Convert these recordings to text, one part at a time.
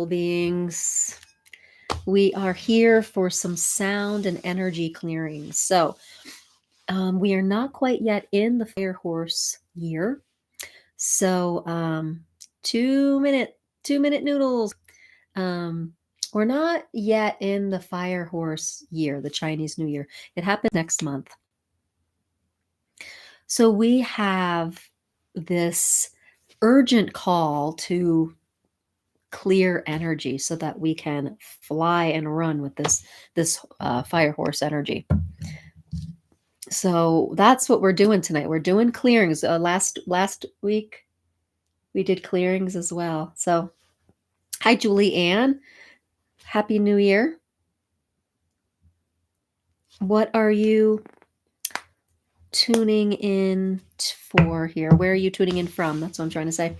beings. We are here for some sound and energy clearing. So, we are not quite yet in the fire horse year. So, 2 minute noodles. Um, we're not yet in the fire horse year, the Chinese New Year. It happens next month. So we have this urgent call to clear energy so that we can fly and run with this fire horse energy. So that's what we're doing tonight. We're doing clearings. Last week we did clearings as well. So hi, Julie Ann. Happy New Year. What are you tuning in for here? Where are you tuning in from? That's what I'm trying to say.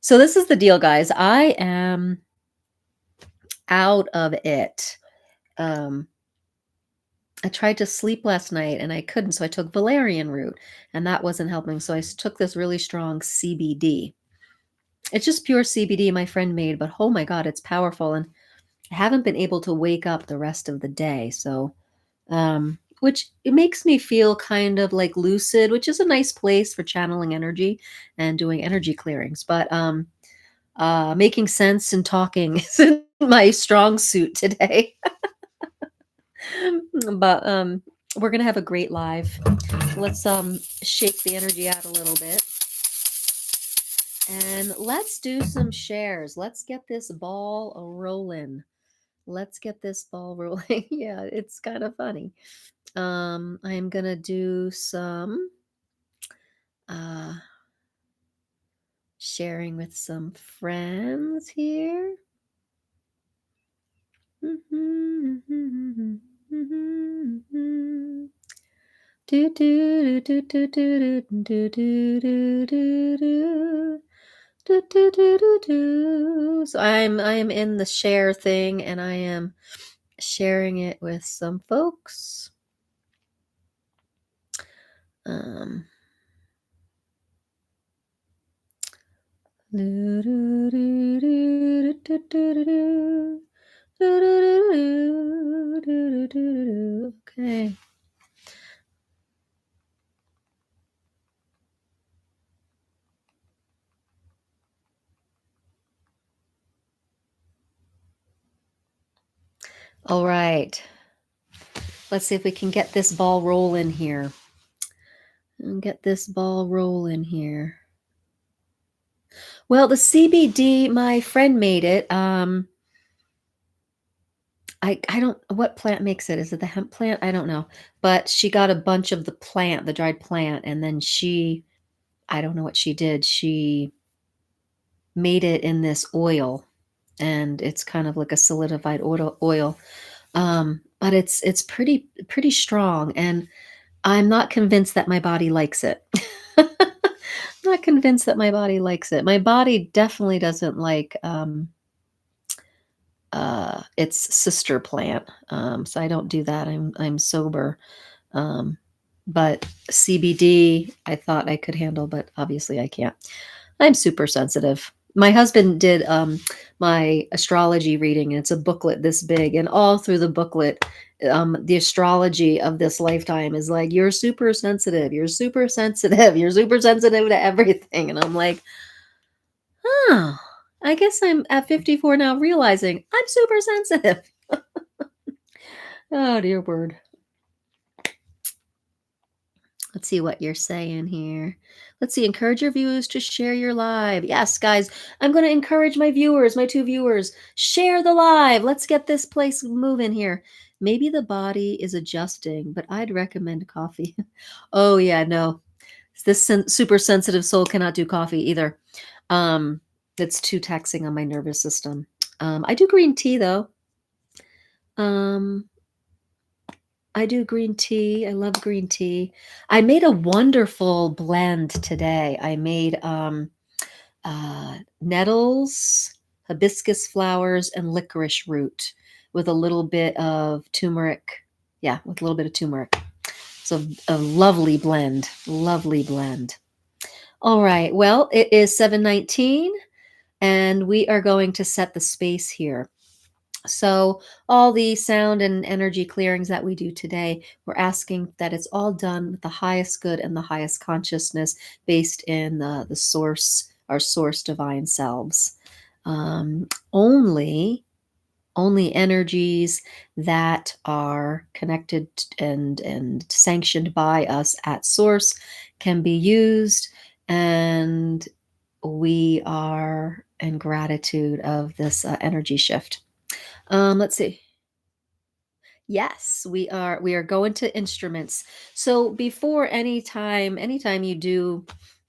So this is the deal, guys. I am out of it. I tried to sleep last night and I couldn't, so I took valerian root and that wasn't helping. So I took this really strong CBD. It's just pure CBD my friend made, but oh my God, it's powerful. And I haven't been able to wake up the rest of the day. So, which it makes me feel kind of like lucid, which is a nice place for channeling energy and doing energy clearings. But making sense and talking isn't my strong suit today. But we're gonna have a great live. Let's shake the energy out a little bit. And let's do some shares. Let's get this ball rolling. Let's get this ball rolling. Yeah, it's kind of funny. I'm gonna do some sharing with some friends here. Do do do do do do do do do do. So I am in the share thing and I am sharing it with some folks. Okay. All right. Let's see if we can get this ball rolling here. And get this ball rolling here. Well, the CBD, my friend made it. I don't, what plant makes it? Is it the hemp plant? I don't know. But she got a bunch of the plant, the dried plant, and then I don't know what she did. She made it in this oil, and it's kind of like a solidified oil. But it's pretty strong, and I'm not convinced that my body likes it. Not convinced that my body likes it. My body definitely doesn't like its sister plant. So I don't do that. I'm sober. But CBD, I thought I could handle, but obviously I can't. I'm super sensitive. My husband did my astrology reading, and it's a booklet this big, and all through the booklet, the astrology of this lifetime is like, you're super sensitive, you're super sensitive, you're super sensitive to everything. And I'm like, oh, I guess I'm at 54 now realizing I'm super sensitive. Oh, dear word. Let's see what you're saying here. Let's see. Encourage your viewers to share your live. Yes, guys, I'm going to encourage my viewers, my 2 viewers. Share the live. Let's get this place moving here. Maybe the body is adjusting, but I'd recommend coffee. Oh, yeah, no. This super sensitive soul cannot do coffee either. It's too taxing on my nervous system. I do green tea, though. I do green tea. I love green tea. I made a wonderful blend today. I made nettles, hibiscus flowers, and licorice root with a little bit of turmeric. Yeah, with a little bit of turmeric. So a lovely blend. Lovely blend. All right. Well, it is 7:19 and we are going to set the space here. So, all the sound and energy clearings that we do today, we're asking that it's all done with the highest good and the highest consciousness based in the source, our source divine selves. Only energies that are connected and sanctioned by us at source can be used, and we are in gratitude of this energy shift. Let's see. Yes, we are going to instruments. So before anytime you do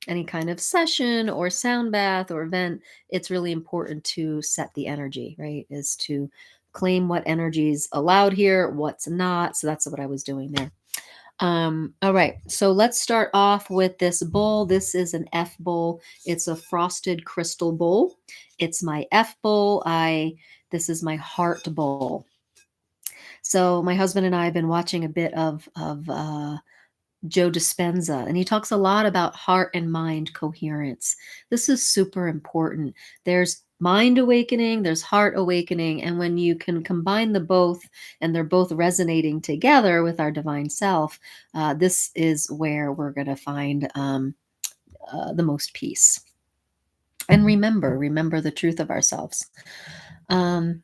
any kind of session or sound bath or event, it's really important to set the energy, right? Is to claim what energy is allowed here, what's not. So that's what I was doing there. All right. So let's start off with this bowl. This is an F bowl. It's a frosted crystal bowl. It's my F bowl. This is my heart bowl. So my husband and I have been watching a bit of Joe Dispenza, and he talks a lot about heart and mind coherence. This is super important. There's mind awakening, there's heart awakening, and when you can combine the both, and they're both resonating together with our divine self, this is where we're going to find the most peace. And remember the truth of ourselves. Um,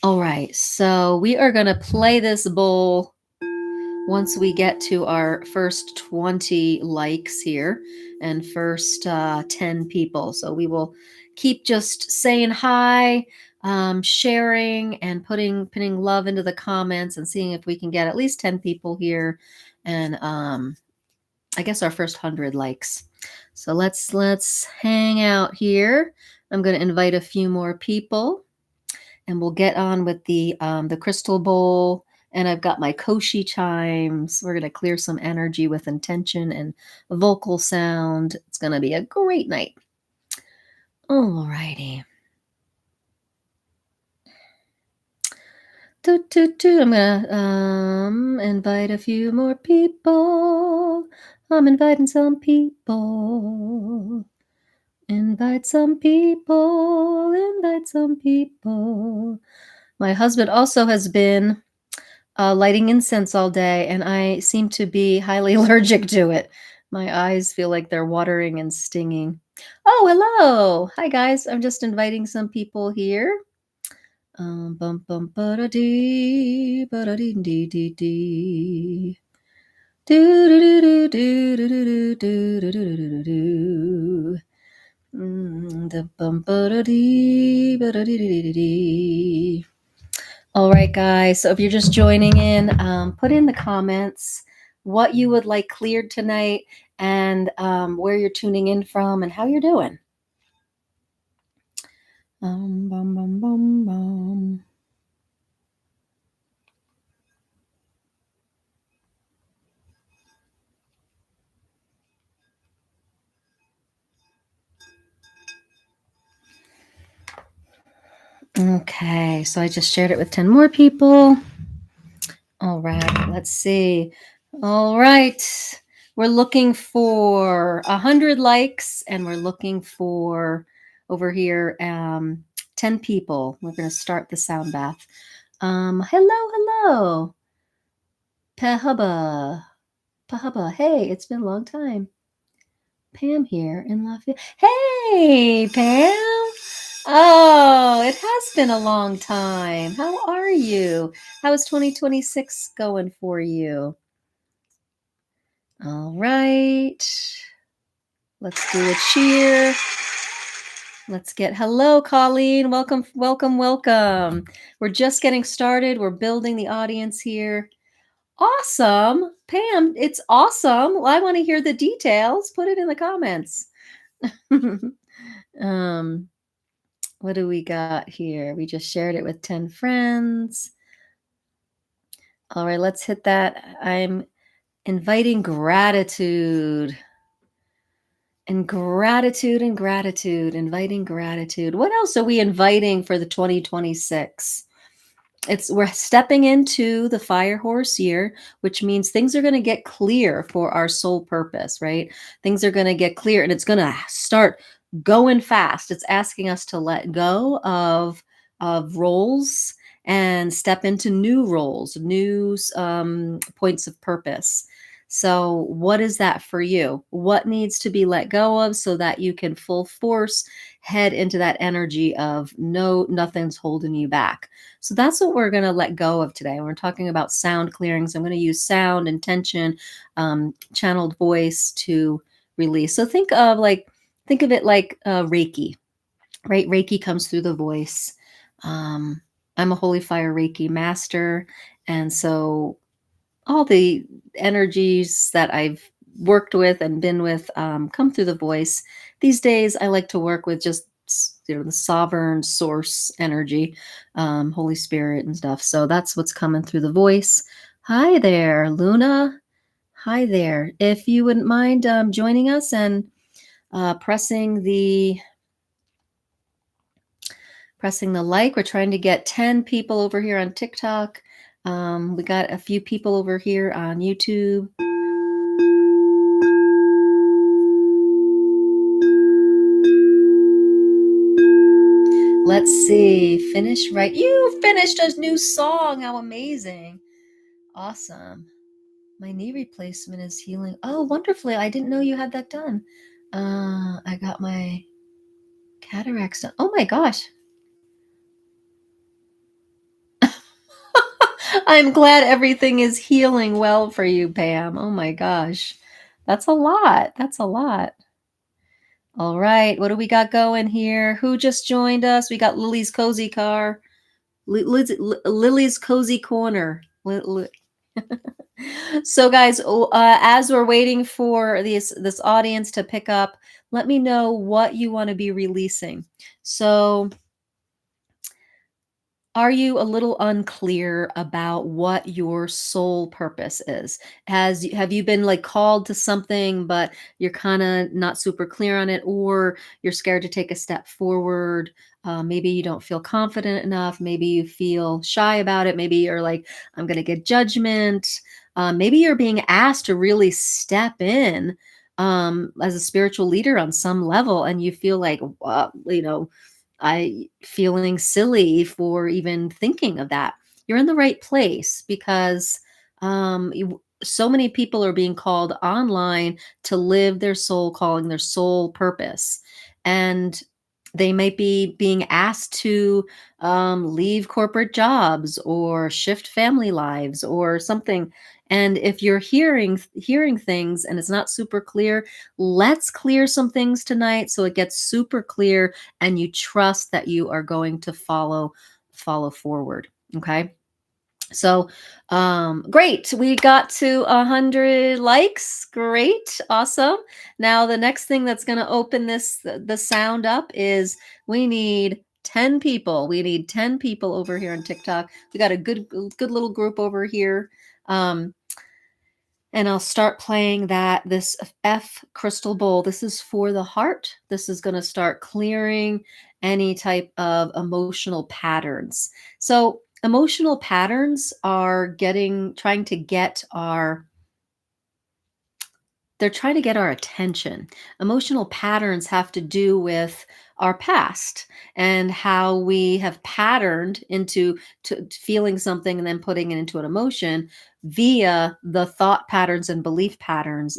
all right, so we are going to play this bowl once we get to our first 20 likes here and first 10 people. So we will keep just saying hi, sharing, and putting love into the comments and seeing if we can get at least 10 people here, and I guess our first 100 likes. So let's hang out here. I'm going to invite a few more people, and we'll get on with the crystal bowl. And I've got my koshi chimes. We're going to clear some energy with intention and vocal sound. It's going to be a great night. All righty. I'm going to invite a few more people. I'm inviting some people. Invite some people. Invite some people. My husband also has been lighting incense all day, and I seem to be highly allergic to it. My eyes feel like they're watering and stinging. Oh, hello. Hi, guys. I'm just inviting some people here. Bum bum ba-da-dee, ba-da-dee-dee-dee-dee. Do do do do do do do do do do do do. The bum ba-da-dee, ba-da-dee-dee-dee-dee. All right, guys. So if you're just joining in, put in the comments what you would like cleared tonight, and where you're tuning in from and how you're doing. Bum, bum, bum, bum. Okay, so I just shared it with 10 more people. All right, let's see. All right, we're looking for 100 likes, and we're looking for over here 10 people. We're going to start the sound bath. Hello. Pahaba. Hey, it's been a long time. Pam here in Lafayette. Hey, Pam. Oh, it has been a long time. How are you? How is 2026 going for you? All right. Let's do a cheer. Let's get hello, Colleen. Welcome. We're just getting started. We're building the audience here. Awesome. Pam, it's awesome. Well, I want to hear the details. Put it in the comments. What do we got here? We just shared it with 10 friends. All right, let's hit that. I'm inviting gratitude. And gratitude, inviting gratitude. What else are we inviting for the 2026? we're stepping into the fire horse year, which means things are going to get clear for our soul purpose, right? Things are going to get clear and it's going to start going fast. It's asking us to let go of roles and step into new roles, new points of purpose. So, what is that for you? What needs to be let go of so that you can full force head into that energy of no, nothing's holding you back? So that's what we're going to let go of today. We're talking about sound clearings. I'm going to use sound, intention, channeled voice to release. So think of it like Reiki, right? Reiki comes through the voice. Um, I'm a holy fire Reiki master, and so all the energies that I've worked with and been with come through the voice. These days, I like to work with just the sovereign source energy, Holy Spirit and stuff. So that's what's coming through the voice. Hi there, Luna. Hi there. If you wouldn't mind joining us and pressing the like. We're trying to get 10 people over here on TikTok. We got a few people over here on YouTube. Let's see. Finish right. You finished a new song. How amazing. Awesome. My knee replacement is healing. Oh, wonderfully. I didn't know you had that done. I got my cataracts done. Oh my gosh. I'm glad everything is healing well for you, Pam. Oh my gosh. That's a lot. That's a lot. All right. What do we got going here? Who just joined us? We got Lily's Cozy Car. Lily's Cozy Corner. So, guys, as we're waiting for this audience to pick up, let me know what you want to be releasing. So, are you a little unclear about what your soul purpose is? Have you been like called to something, but you're kind of not super clear on it, or you're scared to take a step forward? Maybe you don't feel confident enough. Maybe you feel shy about it. Maybe you're like, I'm going to get judgment. Maybe you're being asked to really step in as a spiritual leader on some level, and you feel like, I feeling silly for even thinking of that. You're in the right place because so many people are being called online to live their soul calling, their soul purpose. And they might be being asked to leave corporate jobs or shift family lives or something. And if you're hearing things and it's not super clear, let's clear some things tonight so it gets super clear and you trust that you are going to follow forward. Okay. So great. We got to 100 likes. Great. Awesome. Now the next thing that's going to open the sound up is we need 10 people. We need 10 people over here on TikTok. We got a good little group over here. And I'll start playing this F crystal bowl. This is for the heart. This is going to start clearing any type of emotional patterns. So emotional patterns are trying to get our they're trying to get our attention. Emotional patterns have to do with our past and how we have patterned into feeling something and then putting it into an emotion via the thought patterns and belief patterns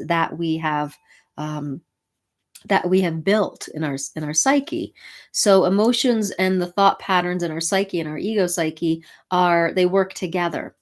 um, that we have built in our psyche. So emotions and the thought patterns in our psyche and our ego psyche they work together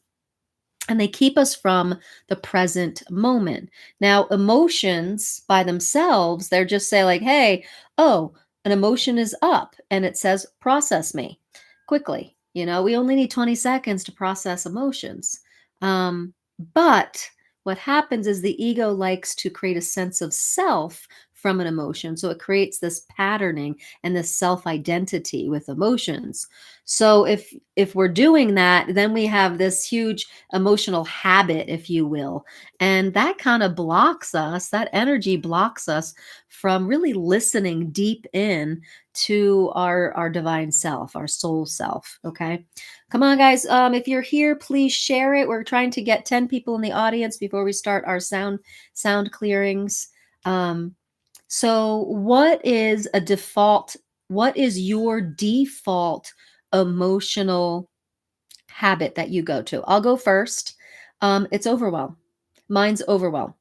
and they keep us from the present moment. Now, emotions by themselves, they're just say like, hey, oh, an emotion is up and it says process me quickly. We only need 20 seconds to process emotions. But what happens is the ego likes to create a sense of self from an emotion. So it creates this patterning and this self-identity with emotions. So if we're doing that, then we have this huge emotional habit, if you will, and that kind of blocks us, that energy blocks us from really listening deep in to our divine self, our soul self. Okay. Come on, guys. If you're here, please share it. We're trying to get 10 people in the audience before we start our sound clearings. So what is a default? What is your default emotional habit that you go to? I'll go first. It's overwhelm. Mine's overwhelm.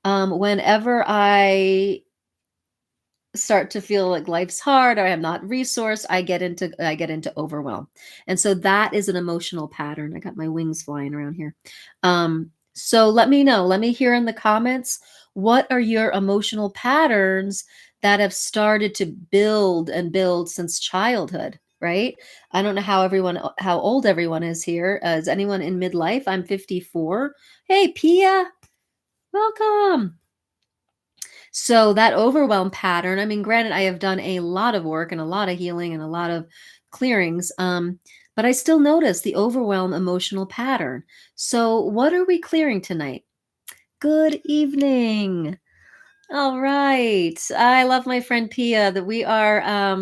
Whenever I start to feel like life's hard or I'm not resourced, I get into overwhelm. And so that is an emotional pattern. I got my wings flying around here. So let me know. Let me hear in the comments, what are your emotional patterns that have started to build and build since childhood, right? I don't know how old everyone is here. Is anyone in midlife? I'm 54. Hey, Pia, welcome. So that overwhelm pattern, I mean, granted, I have done a lot of work and a lot of healing and a lot of clearings, but I still notice the overwhelm emotional pattern. So, what are we clearing tonight? Good evening. All right. I love my friend Pia that we are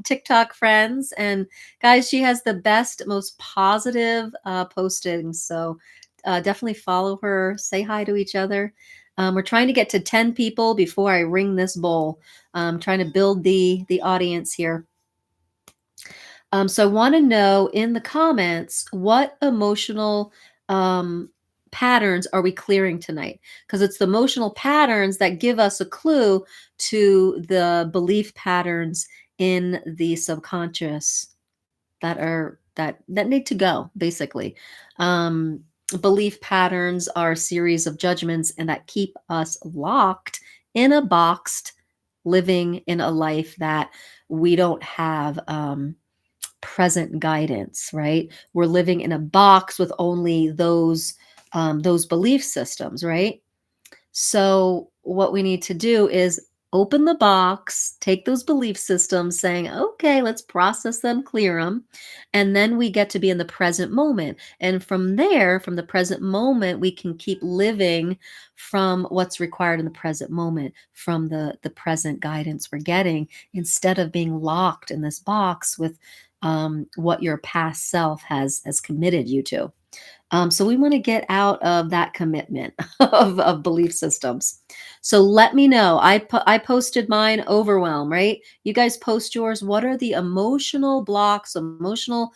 TikTok friends. And guys, she has the best, most positive postings. So definitely follow her, say hi to each other. We're trying to get to 10 people before I ring this bowl. Trying to build the audience here. So I want to know in the comments, what emotional patterns are we clearing tonight? Because it's the emotional patterns that give us a clue to the belief patterns in the subconscious that need to go, basically. Belief patterns are a series of judgments and that keep us locked in a boxed, living in a life that we don't have present guidance, right? We're living in a box with only those belief systems, right? So what we need to do is open the box, take those belief systems, saying, okay, let's process them, clear them, and then we get to be in the present moment. And from there, from the present moment, we can keep living from what's required in the present moment, from the present guidance we're getting, instead of being locked in this box with what your past self has committed you to. So we want to get out of that commitment of belief systems. So let me know. I posted mine, overwhelm, right? You guys post yours. What are the emotional blocks, emotional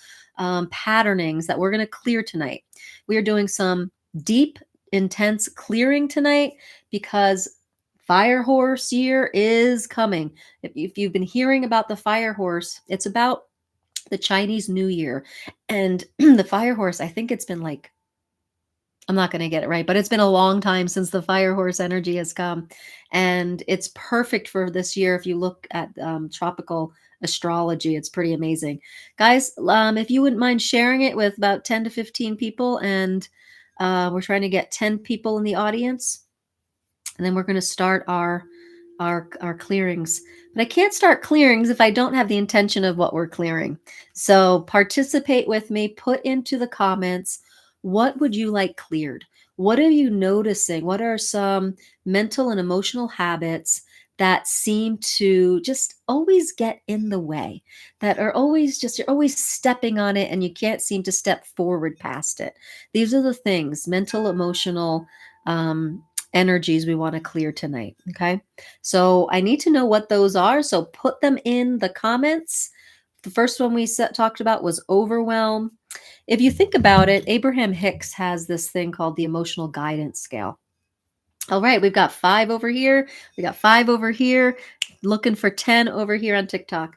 patternings that we're going to clear tonight? We are doing some deep, intense clearing tonight because Fire Horse year is coming. If you've been hearing about the Fire Horse, it's about the Chinese New Year. And the Fire Horse, I think it's been like, I'm not going to get it right, but it's been a long time since the Fire Horse energy has come. And it's perfect for this year. If you look at tropical astrology, it's pretty amazing. Guys, if you wouldn't mind sharing it with about 10 to 15 people, and we're trying to get 10 people in the audience, and then we're going to start our clearings. But I can't start clearings if I don't have the intention of what we're clearing. So participate with me, put into the comments, what would you like cleared? What are you noticing? What are some mental and emotional habits that seem to just always get in the way, that are always just, you're always stepping on it and you can't seem to step forward past it? These are the things, mental, emotional, energies we want to clear tonight. Okay. So I need to know what those are. So put them in the comments. The first one we talked about was overwhelm. If you think about it, Abraham Hicks has this thing called the emotional guidance scale. All right, we've got 5 over here. We got 5 over here. Looking for 10 over here on TikTok.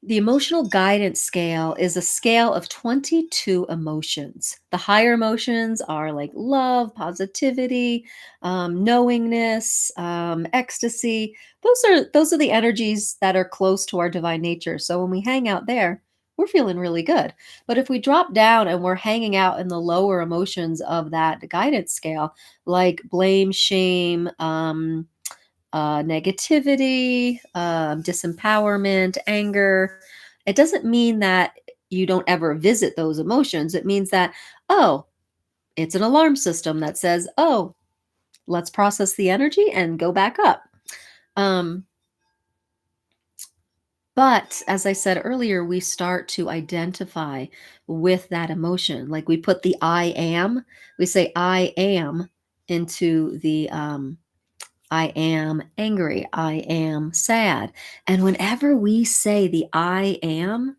The emotional guidance scale is a scale of 22 emotions. The higher emotions are like love, positivity, knowingness, ecstasy. Those are the energies that are close to our divine nature. So when we hang out there, we're feeling really good. But if we drop down and we're hanging out in the lower emotions of that guidance scale, like blame, shame, negativity, disempowerment, anger, it doesn't mean that you don't ever visit those emotions. It means that, oh, it's an alarm system that says, oh, let's process the energy and go back up. Um, but as I said earlier, we start to identify with that emotion. Like we put the I am, we say I am into the I am angry, I am sad. And whenever we say the I am,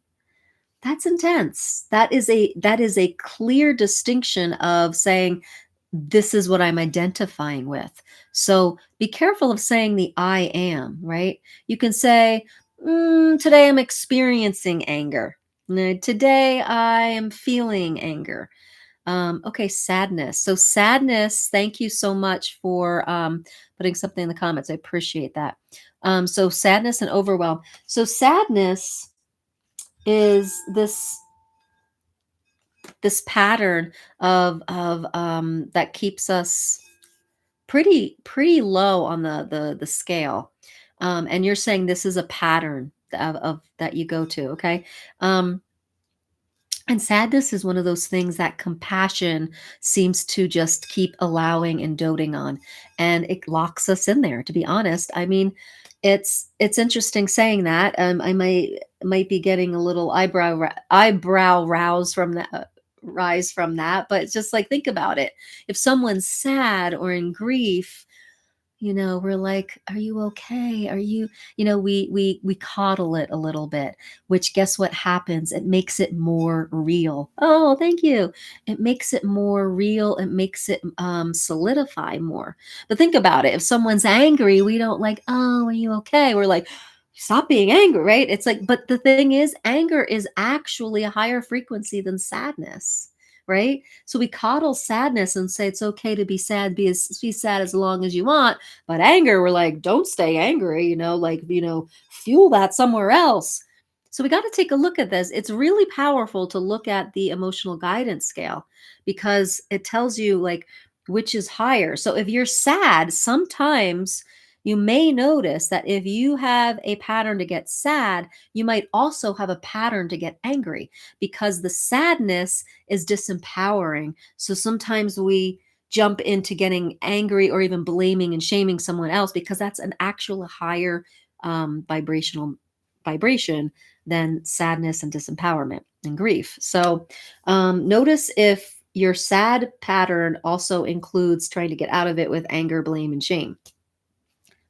that's intense. That is a clear distinction of saying this is what I'm identifying with. So be careful of saying the I am, right? You can say, today I'm experiencing anger. No, today I am feeling anger. Okay, sadness. So sadness, thank you so much for putting something in the comments. I appreciate that. So sadness and overwhelm. So sadness is this pattern of that keeps us pretty low on the scale. And you're saying this is a pattern of that you go to, okay? And sadness is one of those things that compassion seems to just keep allowing and doting on, and it locks us in there. To be honest, I mean, it's interesting saying that. I might be getting a little eyebrow rouse from that. Rise from that, but it's just like, think about it. If someone's sad or in grief, we're like, are you okay? Are you, we coddle it a little bit, which, guess what happens? It makes it more real. Oh, thank you. It makes it more real. It makes it solidify more. But think about it. If someone's angry, we don't like, oh, are you okay? We're like, stop being angry, right? It's like, but the thing is, anger is actually a higher frequency than sadness. Right? So we coddle sadness and say it's okay to be sad, be sad as long as you want. But anger, we're like, don't stay angry, fuel that somewhere else. So we got to take a look at this. It's really powerful to look at the emotional guidance scale because it tells you like which is higher. So if you're sad, sometimes you may notice that if you have a pattern to get sad, you might also have a pattern to get angry because the sadness is disempowering. So sometimes we jump into getting angry or even blaming and shaming someone else because that's an actual higher vibrational vibration than sadness and disempowerment and grief. So notice if your sad pattern also includes trying to get out of it with anger, blame, and shame.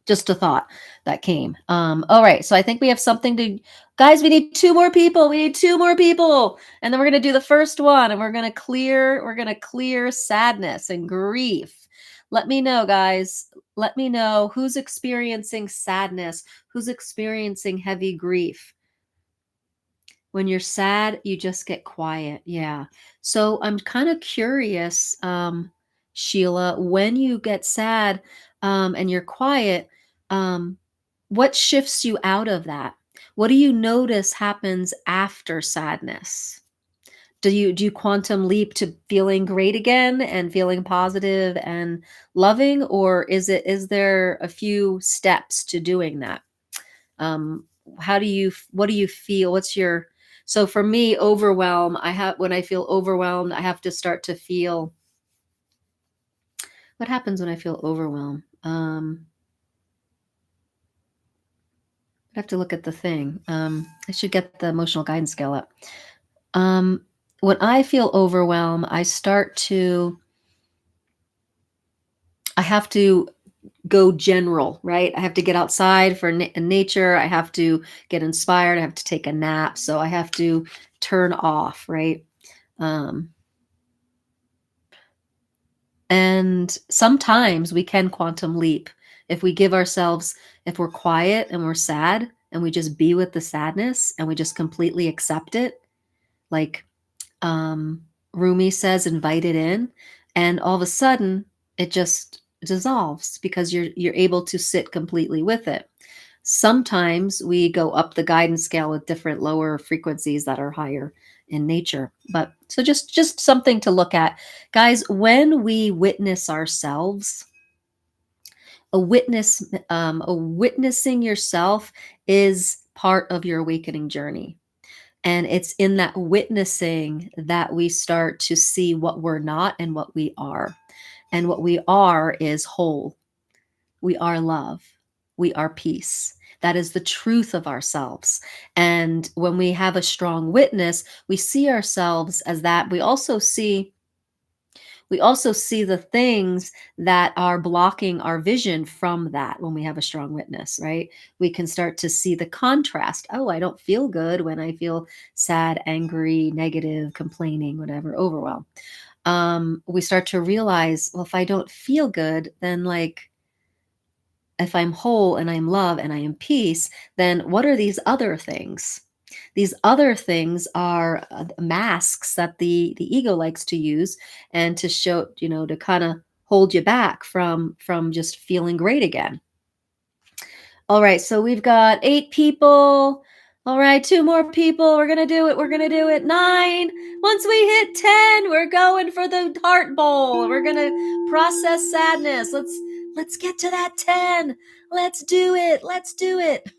Just a thought that came. All right, so I think we have something to, guys. We need two more people. We need two more people, and then we're gonna do the first one, and we're gonna clear sadness and grief. Let me know, guys. Let me know who's experiencing sadness, who's experiencing heavy grief. When you're sad, you just get quiet. Yeah. So I'm kind of curious, Sheila, when you get sad and you're quiet, um, what shifts you out of that? What do you notice happens after sadness? Do you quantum leap to feeling great again and feeling positive and loving, or is there a few steps to doing that? um what do you feel? What's your, so for me, overwhelm, when I feel overwhelmed, I have to start to feel, what happens when I feel overwhelmed? I have to look at the thing. I should get the emotional guidance scale up. When I feel overwhelmed, I have to go general, right? I have to get outside for nature. I have to get inspired. I have to take a nap. So I have to turn off, right? Um, and sometimes we can quantum leap if we give ourselves, if we're quiet and we're sad and we just be with the sadness and we just completely accept it. Like Rumi says, invite it in. And all of a sudden it just dissolves because you're able to sit completely with it. Sometimes we go up the guidance scale with different lower frequencies that are higher in nature. But so just something to look at. Guys, when we witness ourselves, a witnessing yourself is part of your awakening journey. And it's in that witnessing that we start to see what we're not and what we are. And what we are is whole. We are love. We are peace. That is the truth of ourselves. And when we have a strong witness, we see ourselves as that. We also see the things that are blocking our vision from that when we have a strong witness, right? We can start to see the contrast. Oh, I don't feel good when I feel sad, angry, negative, complaining, whatever, overwhelmed. We start to realize, well, if I don't feel good, then like if I'm whole and I'm love and I am peace, then what are these other things? These other things are masks that the ego likes to use and to show, to kind of hold you back from just feeling great again. All right, so we've got 8 people. All right, 2 more people. We're gonna do it. We're gonna do it. 9. Once we hit 10, we're going for the heart bowl. We're gonna process sadness. Let's get to that 10. Let's do it. Let's do it.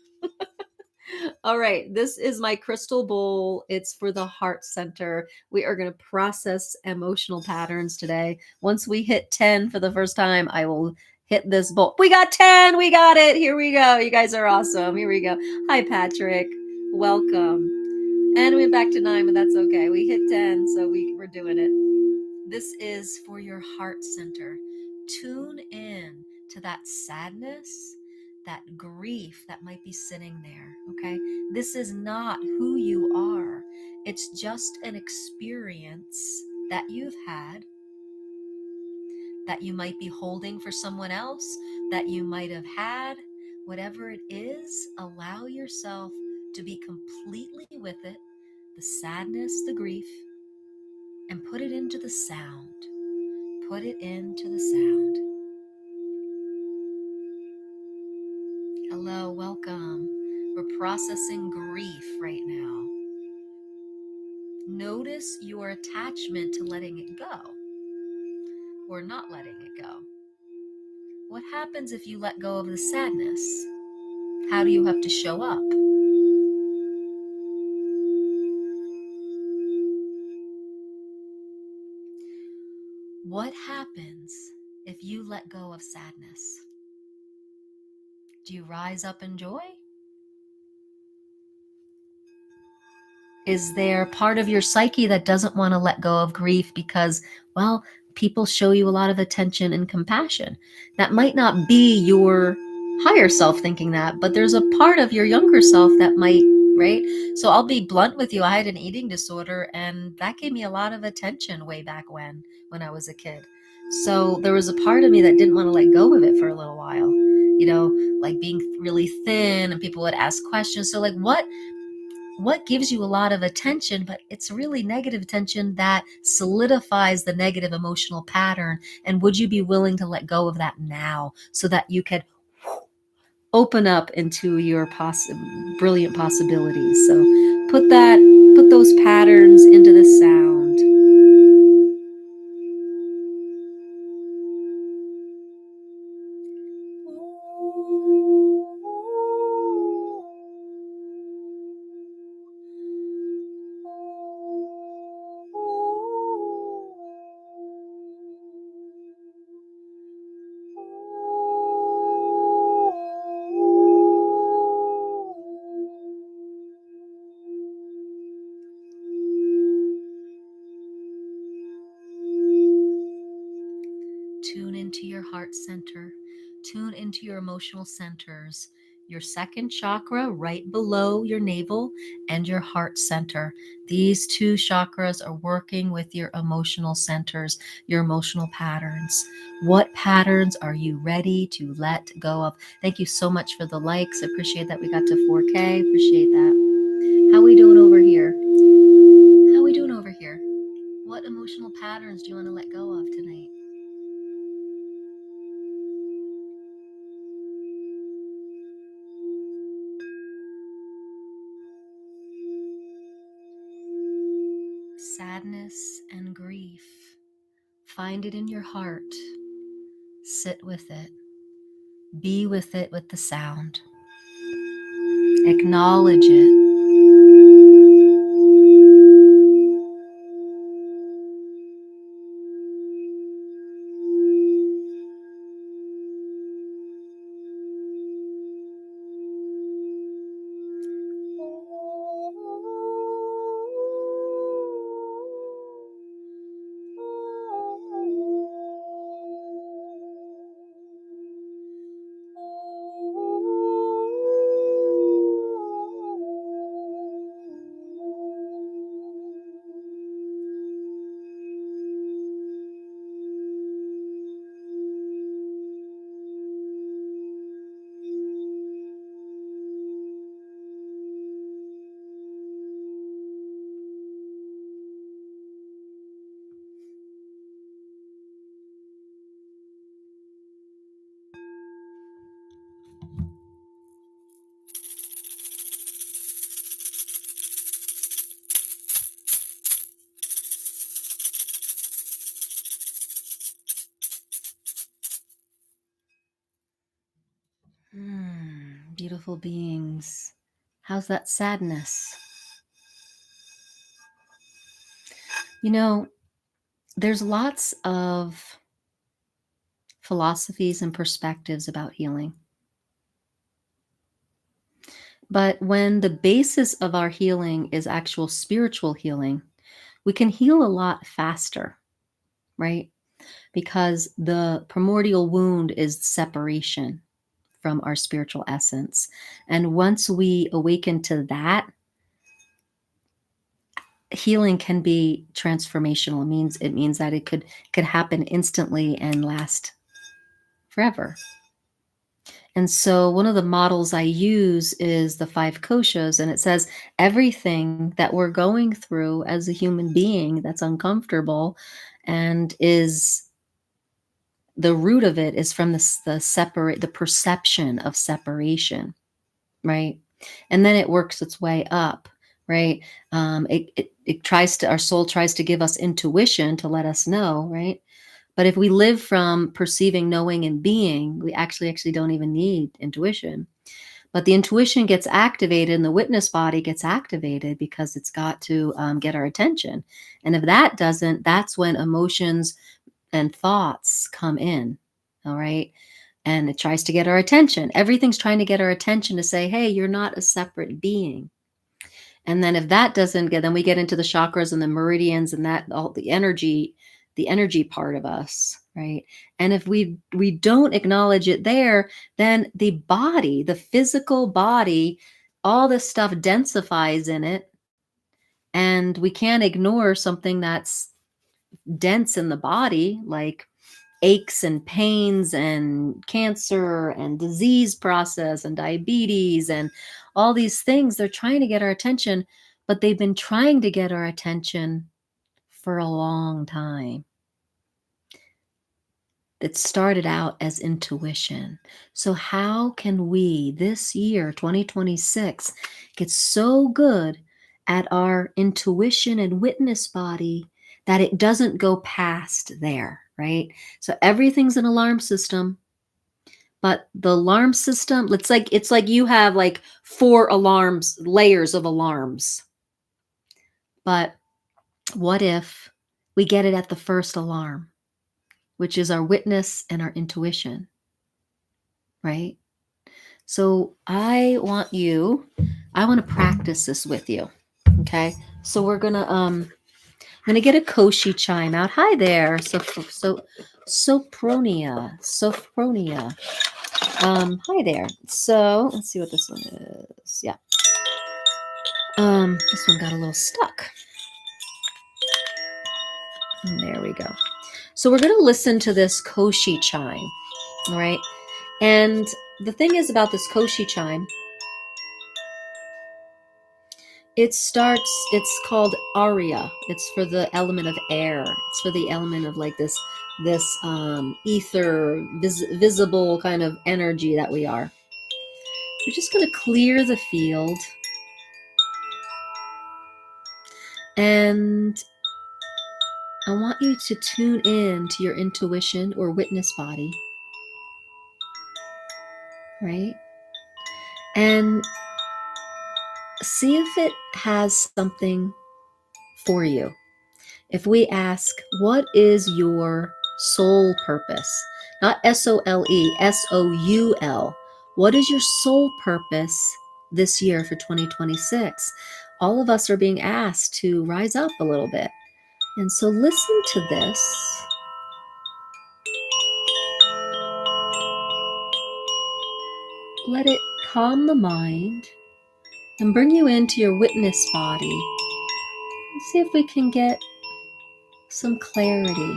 All right, this is my crystal bowl. It's for the heart center. We are going to process emotional patterns today. Once we hit 10 for the first time, I will hit this bowl. We got 10. We got it. Here we go. You guys are awesome. Here we go. Hi, Patrick. Welcome. And we're back to 9, but that's okay. We hit 10, so we're doing it. This is for your heart center. Tune in to that sadness, that grief that might be sitting there, okay? This is not who you are. It's just an experience that you've had, that you might be holding for someone else, that you might have had. Whatever it is, allow yourself to be completely with it, the sadness, the grief, and put it into the sound. Put it into the sound. Hello, welcome. We're processing grief right now. Notice your attachment to letting it go or not letting it go. What happens if you let go of the sadness? How do you have to show up? What happens if you let go of sadness? Do you rise up in joy? Is there part of your psyche that doesn't want to let go of grief because, well, people show you a lot of attention and compassion? That might not be your higher self thinking that, but there's a part of your younger self that might, right? So I'll be blunt with you. I had an eating disorder, and that gave me a lot of attention way back when I was a kid. So there was a part of me that didn't want to let go of it for a little while, like being really thin, and people would ask questions. So like, what gives you a lot of attention, but it's really negative attention that solidifies the negative emotional pattern? And would you be willing to let go of that now so that you could open up into your brilliant possibilities? So put those patterns into the sound. Tune into your heart center. Tune into your emotional centers. Your second chakra right below your navel and your heart center. These 2 chakras are working with your emotional centers, your emotional patterns. What patterns are you ready to let go of? Thank you so much for the likes. I appreciate that we got to 4K. Appreciate that. How we doing over here? How we doing over here? What emotional patterns do you want to let go of tonight? sadness and grief. Find it in your heart. Sit with it. Be with it with the sound. Acknowledge it. Beautiful beings. How's that sadness? You know, there's lots of philosophies and perspectives about healing. But when the basis of our healing is actual spiritual healing, we can heal a lot faster, right? Because the primordial wound is separation from our spiritual essence. And once we awaken to that, healing can be transformational. It means that it could happen instantly and last forever. And so one of the models I use is the 5 koshas, and it says everything that we're going through as a human being that's uncomfortable and is the root of it is from the perception of separation, right? And then it works its way up, right? Our soul tries to give us intuition to let us know, right? But if we live from perceiving, knowing, and being, we actually don't even need intuition. But the intuition gets activated and the witness body gets activated because it's got to get our attention. And if that doesn't, that's when emotions and thoughts come in. All right. And it tries to get our attention. Everything's trying to get our attention to say, hey, you're not a separate being. And then if that doesn't get, then we get into the chakras and the meridians and that all the energy part of us, right? And if we don't acknowledge it there, then the body, the physical body, all this stuff densifies in it. And we can't ignore something that's dense in the body, like aches and pains and cancer and disease process and diabetes and all these things. They're trying to get our attention, but they've been trying to get our attention for a long time. It started out as intuition. So how can we this year, 2026, get so good at our intuition and witness body that it doesn't go past there, right? So everything's an alarm system, but the alarm system, it's like you have like 4 alarms, layers of alarms. But what if we get it at the first alarm, which is our witness and our intuition, right? So I want to practice this with you. Okay. So we're I'm gonna get a Koshi chime out. Hi there. Sophronia. Hi there. So let's see what this one is. Yeah. This one got a little stuck. And there we go. So we're gonna listen to this Koshi chime. All right. And the thing is about this Koshi chime, it's called Arya. It's for the element of air. It's for the element of like this ether, visible kind of energy that we are. We're just going to clear the field. And I want you to tune in to your intuition or witness body, right? And see if it has something for you. If we ask, what is your soul purpose? Not SOLE, SOUL. What is your soul purpose this year for 2026? All of us are being asked to rise up a little bit. And so listen to this. Let it calm the mind and bring you into your witness body. Let's see if we can get some clarity.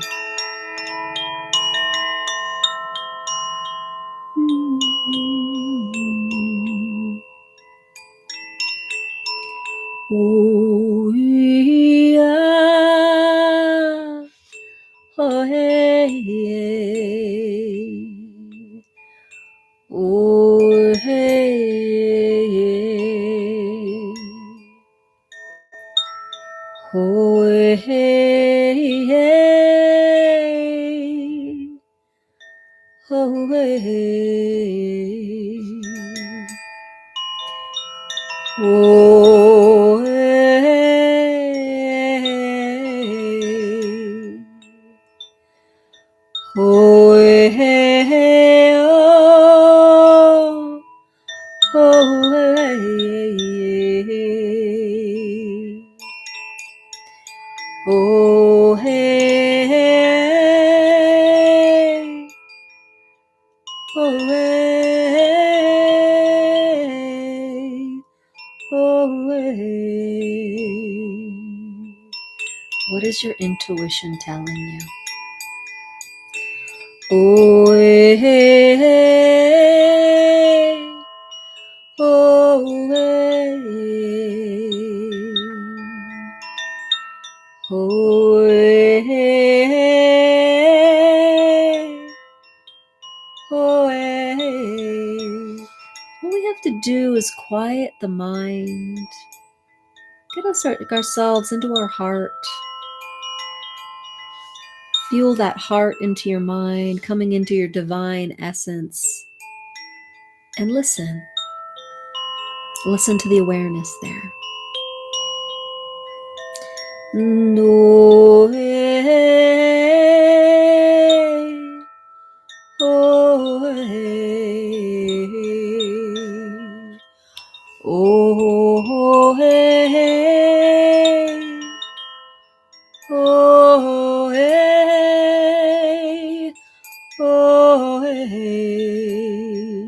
Oh, yeah. Oh, hey, hey. Oh, hey, hey. Oh, hey, hey. Oh, hey. Oh, hey. Oh, hey, oh. Oh, hey. Oh, hey. Oh, hey. Oh, hey. What is your intuition telling you? Oh, hey. Oh, hey. Oh, hey. Oh, hey. All we have to do is quiet the mind, get ourselves into our heart, feel that heart into your mind, coming into your divine essence, and listen. Listen to the awareness there. No, hey, oh, hey, oh, hey, oh, hey, oh, hey,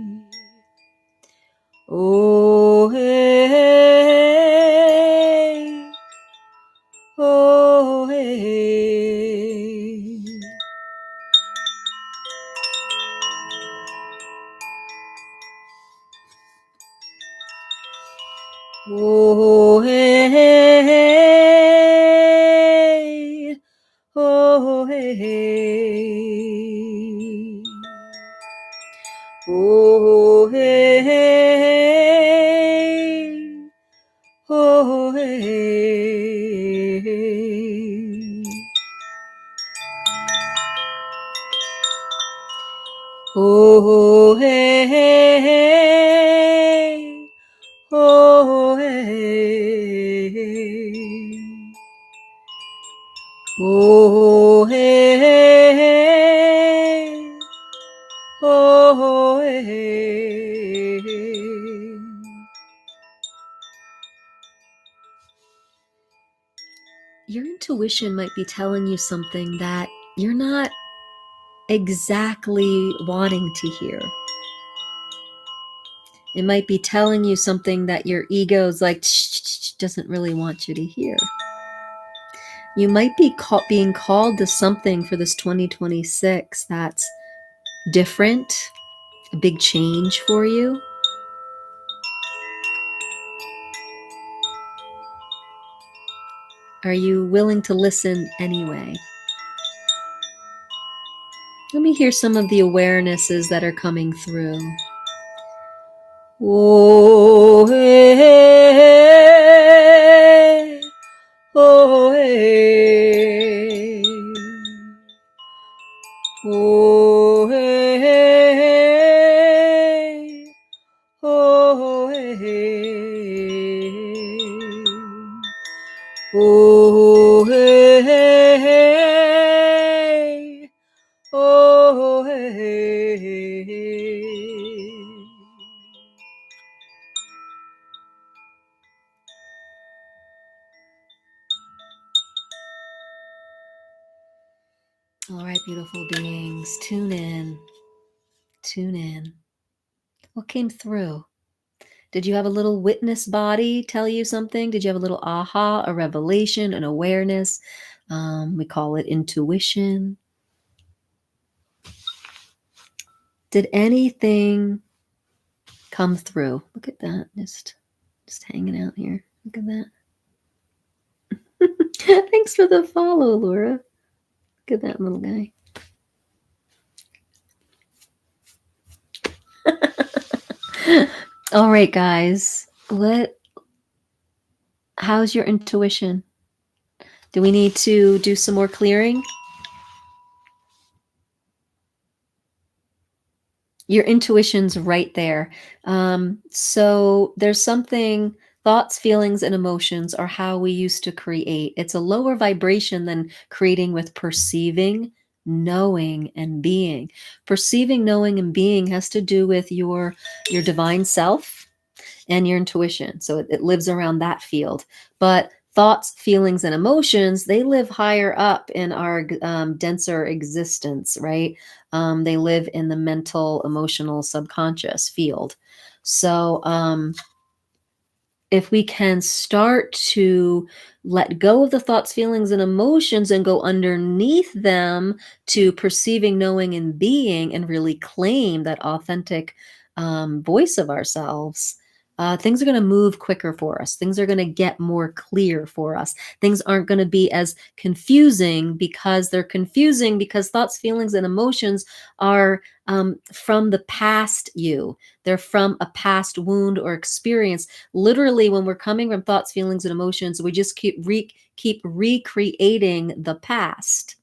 oh, hey. Oh, hey. Oh, hey. Oh, hey. Oh, hey. Oh, hey. Oh, hey. Oh, hey. Oh, hey. Oh, hey. Your intuition might be telling you something that you're not exactly wanting to hear. It might be telling you something that your ego's like doesn't really want you to hear. You might be being called to something for this 2026 that's different, a big change for you. Are you willing to listen anyway? Let me hear some of the awarenesses that are coming through. Oh, hey. Oh, hey. Oh, hey, hey, hey. Oh, hey, hey, hey. All right, beautiful beings, tune in. Tune in. What came through? Did you have a little witness body tell you something? Did you have a little aha, a revelation, an awareness? We call it intuition. Did anything come through? Look at that, just hanging out here. Look at that. Thanks for the follow, Laura. Look at that little guy. All right, guys. How's your intuition? Do we need to do some more clearing? Your intuition's right there. So there's something, thoughts, feelings, and emotions are how we used to create. It's a lower vibration than creating with perceiving, knowing, and being. Perceiving, knowing, and being has to do with your divine self and your intuition. So it lives around that field. But thoughts, feelings, and emotions, they live higher up in our denser existence, right? They live in the mental, emotional, subconscious field. So if we can start to let go of the thoughts, feelings, and emotions and go underneath them to perceiving, knowing, and being, and really claim that authentic voice of ourselves, things are going to move quicker for us. Things are going to get more clear for us. Things aren't going to be as confusing because they're confusing because thoughts, feelings, and emotions are from the past you. They're from a past wound or experience. Literally, when we're coming from thoughts, feelings, and emotions, we just keep recreating the past.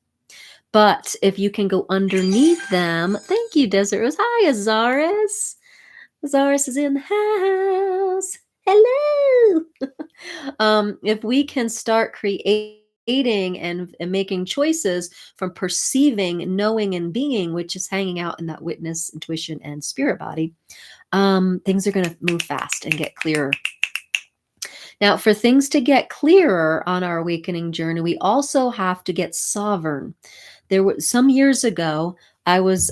But if you can go underneath them, thank you, Desert Rose. Hi, Azaris. Azaris is in the house. Hello. If we can start creating and making choices from perceiving, knowing, and being, which is hanging out in that witness, intuition, and spirit body, things are going to move fast and get clearer. Now, for things to get clearer on our awakening journey, we also have to get sovereign. There was some years ago, I was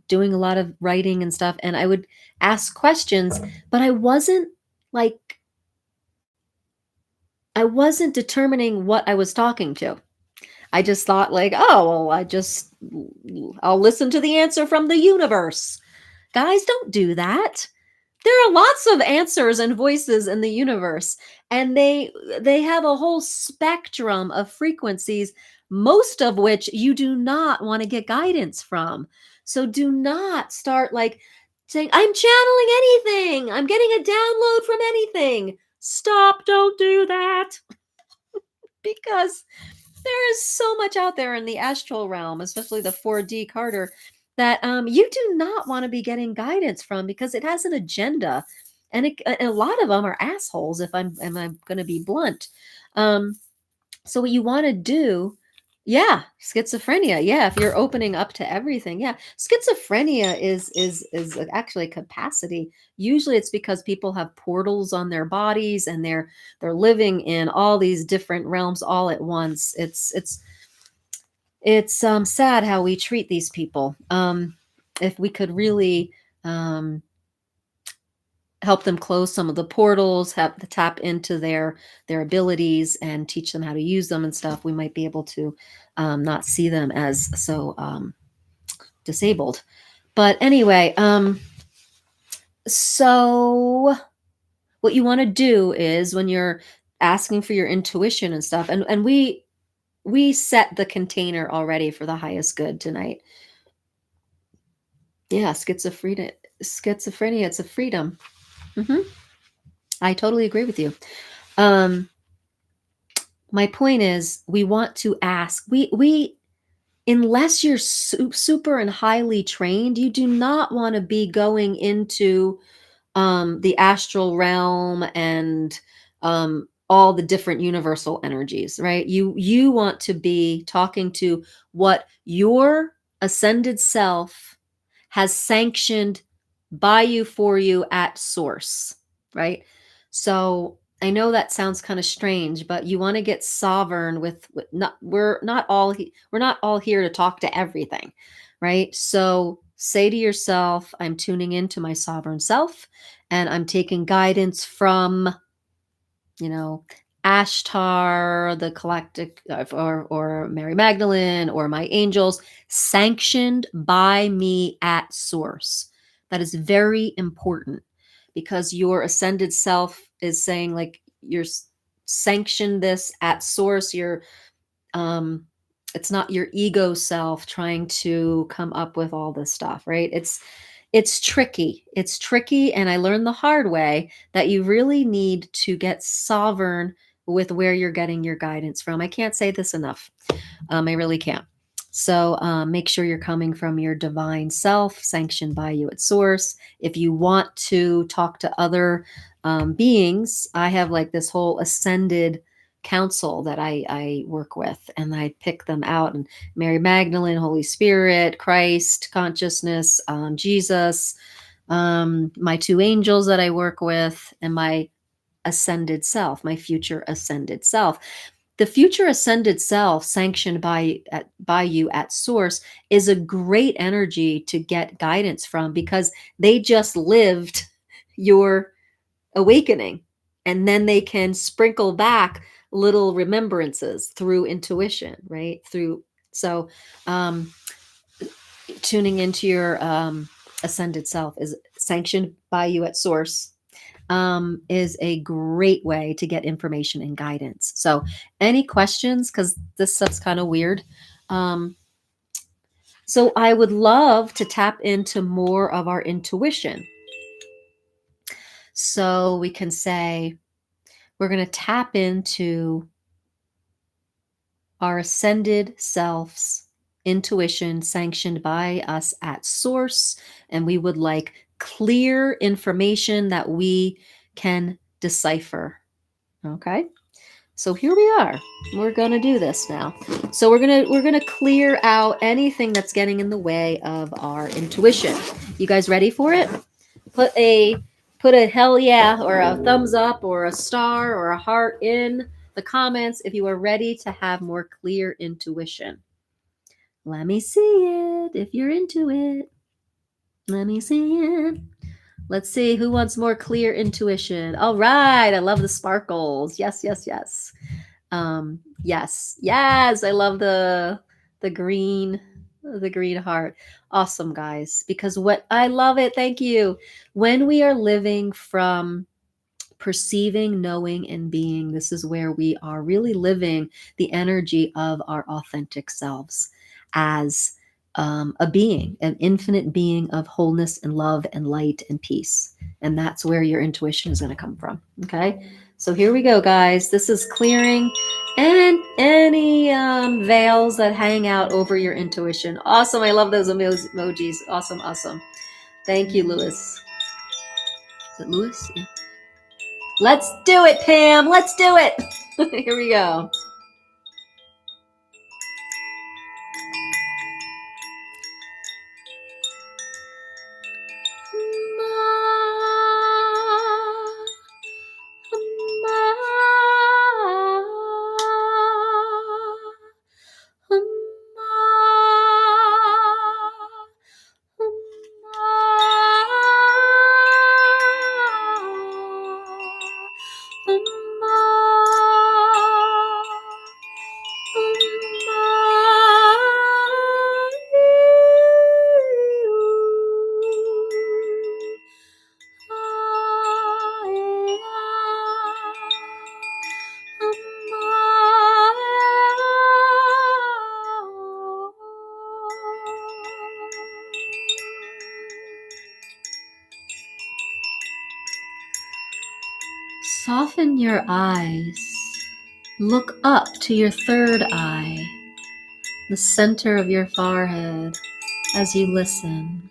doing a lot of writing and stuff, and I would ask questions, but I wasn't determining what I was talking to. I just thought like, oh, well, I'll listen to the answer from the universe. Guys, don't do that. There are lots of answers and voices in the universe, and they have a whole spectrum of frequencies, most of which you do not want to get guidance from. So do not start like saying, I'm channeling anything. I'm getting a download from anything. Stop, don't do that. Because there is so much out there in the astral realm, especially the 4D Carter, that you do not want to be getting guidance from because it has an agenda, and a lot of them are assholes. If I'm going to be blunt, so what you want to do, yeah, schizophrenia, yeah, if you're opening up to everything, yeah, schizophrenia is actually a capacity. Usually, it's because people have portals on their bodies and they're living in all these different realms all at once. It's sad how we treat these people. If we could really help them close some of the portals, have to tap into their abilities and teach them how to use them and stuff, we might be able to not see them as so disabled. But anyway, so what you want to do is when you're asking for your intuition and stuff, and we set the container already for the highest good tonight. Yeah, schizophrenia, it's a freedom. I totally agree with you. My point is, we want to ask, we unless you're super and highly trained, you do not want to be going into the astral realm and all the different universal energies, right? You want to be talking to what your ascended self has sanctioned by you, for you, at source, right? So I know that sounds kind of strange, but you want to get sovereign with not, we're not all here to talk to everything, right? So say to yourself, I'm tuning into my sovereign self, and I'm taking guidance from, you know, Ashtar, the galactic, or Mary Magdalene, or my angels, sanctioned by me at source. That is very important, because your ascended self is saying, like, you're sanctioned this at source. Um it's not your ego self trying to come up with all this stuff, right? It's tricky. It's tricky, and I learned the hard way that you really need to get sovereign with where you're getting your guidance from. I can't say this enough. I really can't. So make sure you're coming from your divine self, sanctioned by you at source. If you want to talk to other beings, I have like this whole ascended council that I work with, and I pick them out. And Mary Magdalene, Holy Spirit, Christ, consciousness, Jesus, my two angels that I work with, and my ascended self, my future ascended self. The future ascended self, sanctioned by you at source, is a great energy to get guidance from, because they just lived your awakening, and then they can sprinkle back little remembrances through intuition, right? Through so um tuning into your ascended self is sanctioned by you at source, is a great way to get information and guidance. So, any questions? Because this stuff's kind of weird. Um, so, I would love to tap into more of our intuition. So, we can say we're going to tap into our ascended self's intuition, sanctioned by us at source, and we would like clear information that we can decipher. Okay? So here we are. We're going to do this now. So we're going to clear out anything that's getting in the way of our intuition. You guys ready for it? Put a hell yeah, or a thumbs up, or a star, or a heart in the comments if you are ready to have more clear intuition. Let me see it if you're into it. Let me see it. Let's see who wants more clear intuition. All right. I love the sparkles. Yes, yes, yes. Yes, I love the green, the green heart. Awesome, guys. Because what I love it. Thank you. When we are living from perceiving, knowing, and being, this is where we are really living the energy of our authentic selves as a being, an infinite being of wholeness and love and light and peace. And that's where your intuition is going to come from. Okay. So here we go, guys. This is clearing and any veils that hang out over your intuition. Awesome. I love those emojis. Awesome. Awesome. Thank you, Lewis. Is it Lewis? Yeah. Let's do it, Pam. Let's do it. Here we go. Soften your eyes. Look up to your third eye, the center of your forehead, as you listen.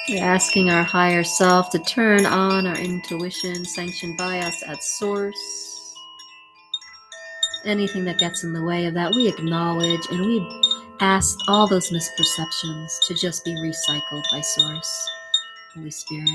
We're asking our higher self to turn on our intuition sanctioned by us at source. Anything that gets in the way of that, we acknowledge, and we ask all those misperceptions to just be recycled by source. Holy Spirit.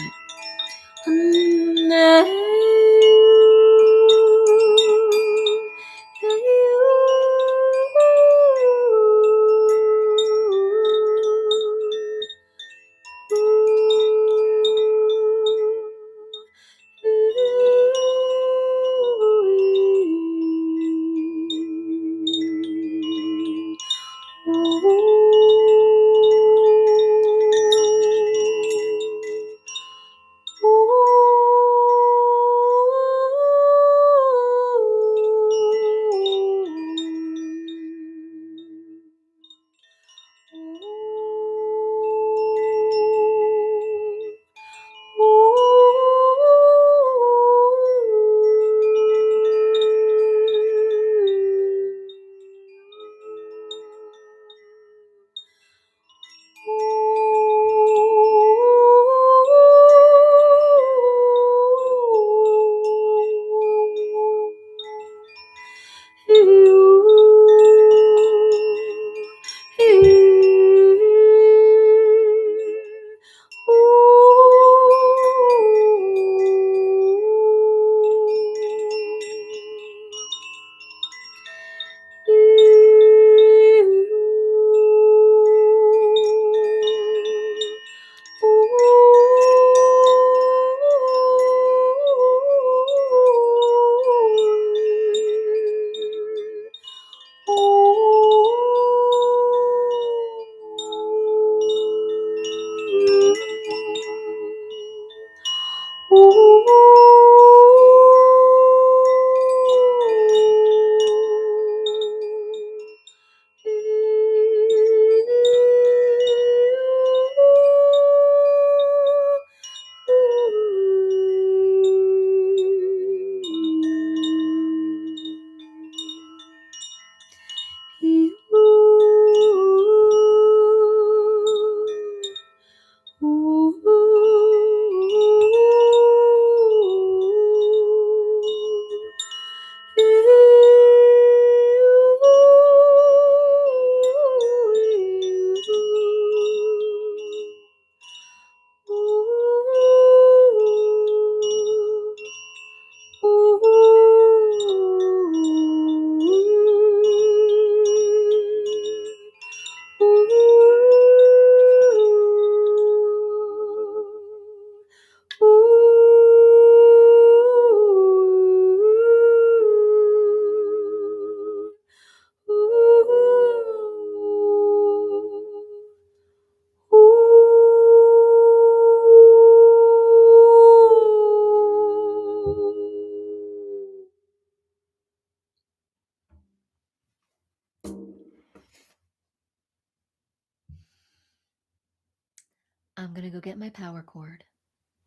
I'm going to go get my power cord.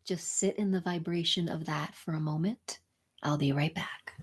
Just sit in the vibration of that for a moment. I'll be right back.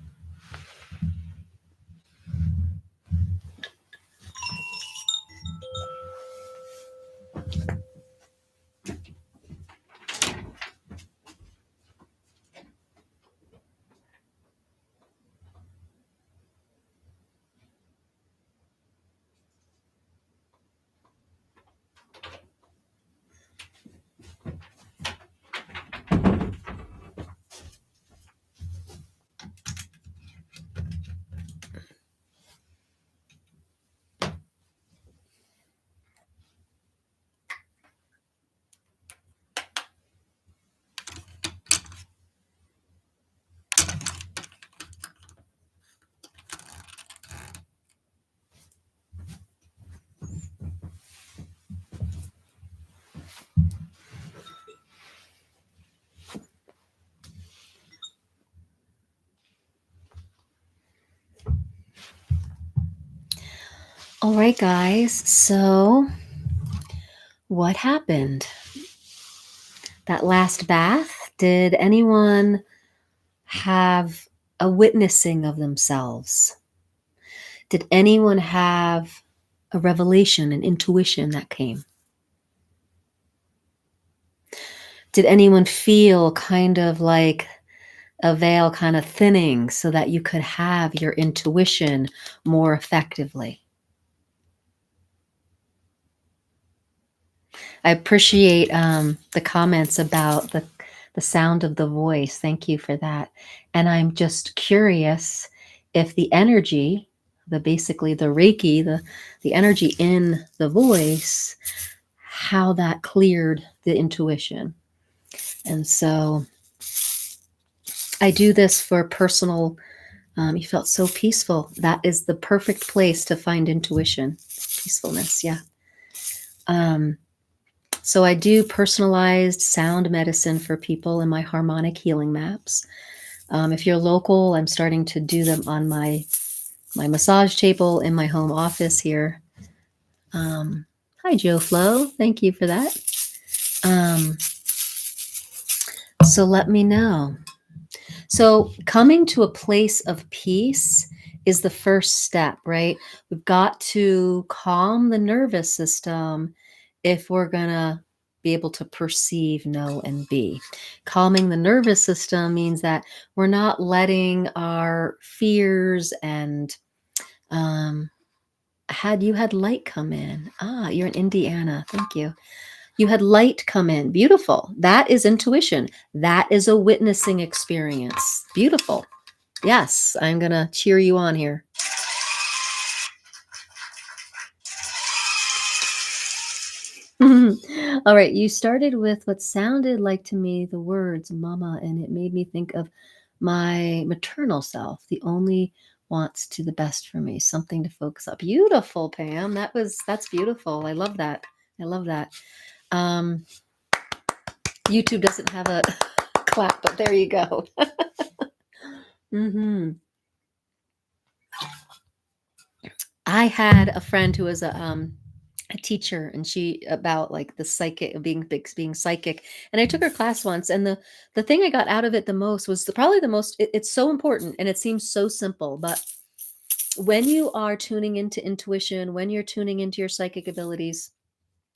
All right, guys. So, what happened? That last bath, did anyone have a witnessing of themselves? Did anyone have a revelation, an intuition that came? Did anyone feel kind of like a veil kind of thinning so that you could have your intuition more effectively? I appreciate the comments about the sound of the voice. Thank you for that. And I'm just curious if the energy, the basically the Reiki, the energy in the voice, how that cleared the intuition. And so I do this for personal. You felt so peaceful. That is the perfect place to find intuition, peacefulness. Yeah. Um, So I do personalized sound medicine for people in my harmonic healing maps. If you're local, I'm starting to do them on my massage table in my home office here. Hi, Joe Flo. Thank you for that. Um, so let me know. So coming to a place of peace is the first step, right? We've got to calm the nervous system if we're going to be able to perceive, know, and be. Calming the nervous system means that we're not letting our fears and had you had light come in. Ah, you're in Indiana. Thank you. You had light come in. Beautiful. That is intuition. That is a witnessing experience. Beautiful. Yes, I'm going to cheer you on here. All right, you started with what sounded like to me the words mama, and it made me think of my maternal self, the only wants to the best for me, something to focus on. Beautiful, Pam. That's beautiful. I love that. I love that. Um, YouTube doesn't have a clap, but there you go. hmm I had a friend who was a teacher, and she about like the psychic being psychic, and I took her class once, and the thing I got out of it the most was probably the most. It's so important, and it seems so simple, but when you are tuning into intuition, when you're tuning into your psychic abilities,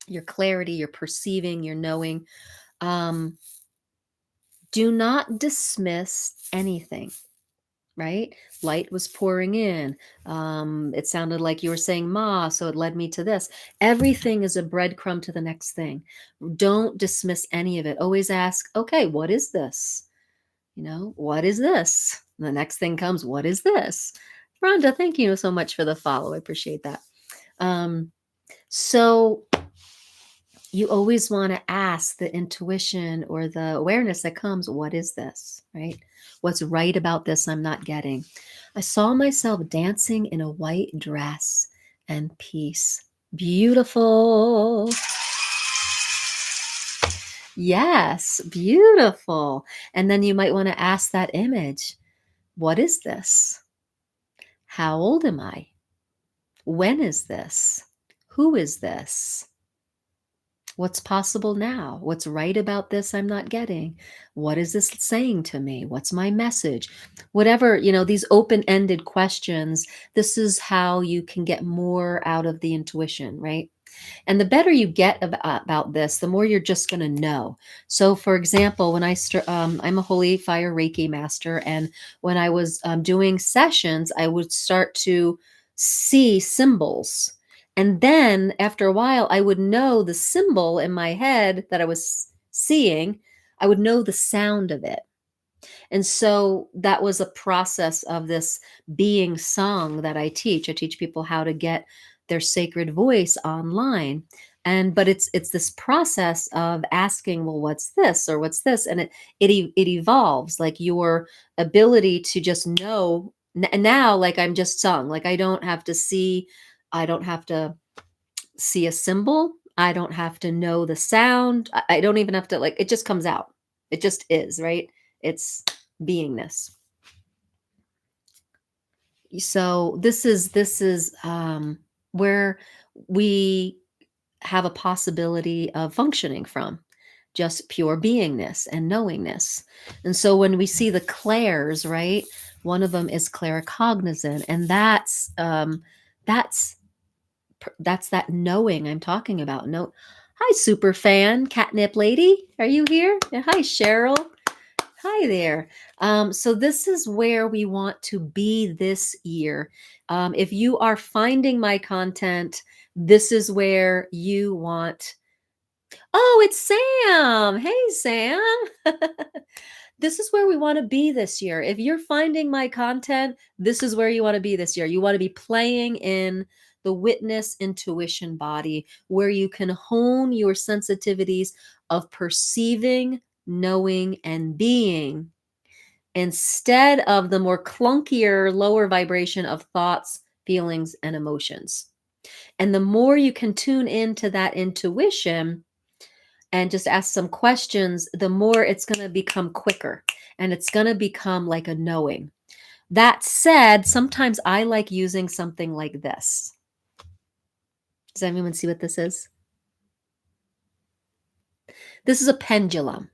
your clarity, your perceiving, your knowing, um, do not dismiss anything. Right? Light was pouring in. It sounded like you were saying ma, so it led me to this. Everything is a breadcrumb to the next thing. Don't dismiss any of it. Always ask, okay, what is this? What is this? And the next thing comes, what is this? Rhonda, thank you so much for the follow. I appreciate that. So you always want to ask the intuition or the awareness that comes, what is this, right? What's right about this I'm not getting? I saw myself dancing in a white dress and peace. Beautiful. Yes, beautiful. And then you might want to ask that image, what is this? How old am I? When is this? Who is this? What's possible now? What's right about this I'm not getting? What is this saying to me? What's my message? Whatever, these open-ended questions, this is how you can get more out of the intuition, right? And the better you get about this, the more you're just going to know. So, for example, when I'm a holy fire Reiki master, and when I was doing sessions, I would start to see symbols. And then after a while, I would know the symbol in my head that I was seeing. I would know the sound of it. And so that was a process of this being song that I teach. I teach people how to get their sacred voice online. But it's this process of asking, well, what's this or what's this? And it evolves, like your ability to just know. And now, like, I'm just sung, like I don't have to see a symbol. I don't have to know the sound. I don't even have to, like, it just comes out. It just is, right? It's beingness. So this is where we have a possibility of functioning from just pure beingness and knowingness. And so when we see the clairs, right, one of them is claircognizant, and that's that's that knowing I'm talking about. No, Hi, super fan, catnip lady. Are you here? Yeah, hi, Cheryl. Hi there. So this is where we want to be this year. If you are finding my content, this is where you want. Oh, it's Sam. Hey, Sam. This is where we want to be this year. If you're finding my content, this is where you want to be this year. You want to be playing in the witness intuition body where you can hone your sensitivities of perceiving, knowing, and being instead of the more clunkier, lower vibration of thoughts, feelings, and emotions. And the more you can tune into that intuition, and just ask some questions, the more it's going to become quicker and it's going to become like a knowing. That said, sometimes I like using something like this. Does anyone see what this is? This is a pendulum.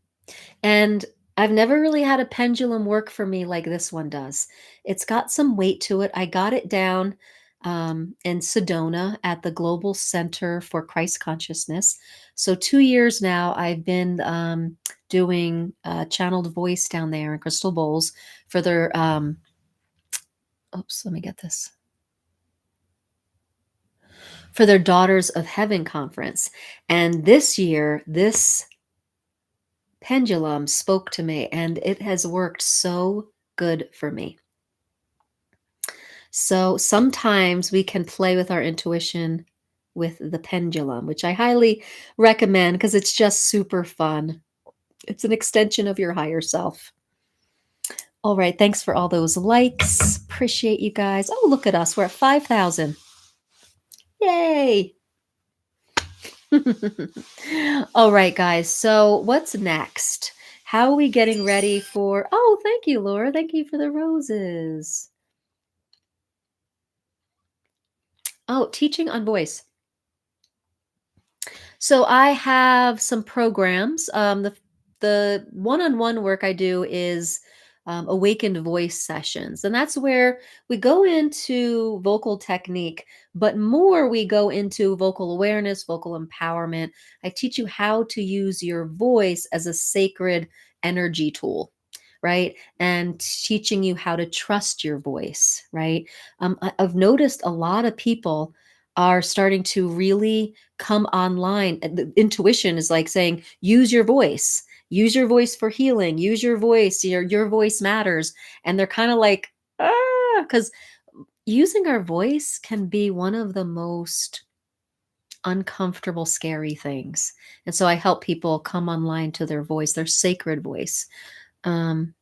And I've never really had a pendulum work for me like this one does. It's got some weight to it. I got it down in Sedona at the Global Center for Christ Consciousness. So 2 years now, I've been doing channeled voice down there in Crystal Bowls for their, oops, let me get this, for their Daughters of Heaven conference. And this year, this pendulum spoke to me and it has worked so good for me. So sometimes we can play with our intuition with the pendulum, which I highly recommend because it's just super fun. It's an extension of your higher self. All right. Thanks for all those likes. Appreciate you guys. Oh, look at us. We're at 5,000. Yay. All right, guys. So what's next? How are we getting ready for? Oh, thank you, Laura. Thank you for the roses. Oh, teaching on voice. So I have some programs. The one-on-one work I do is awakened voice sessions, and that's where we go into vocal technique, but more we go into vocal awareness, vocal empowerment. I teach you how to use your voice as a sacred energy tool. Right. And teaching you how to trust your voice. Right. I've noticed a lot of people are starting to really come online. The intuition is like saying, use your voice for healing, use your voice, your voice matters. And they're kind of like, because using our voice can be one of the most uncomfortable, scary things. And so I help people come online to their voice, their sacred voice. Um,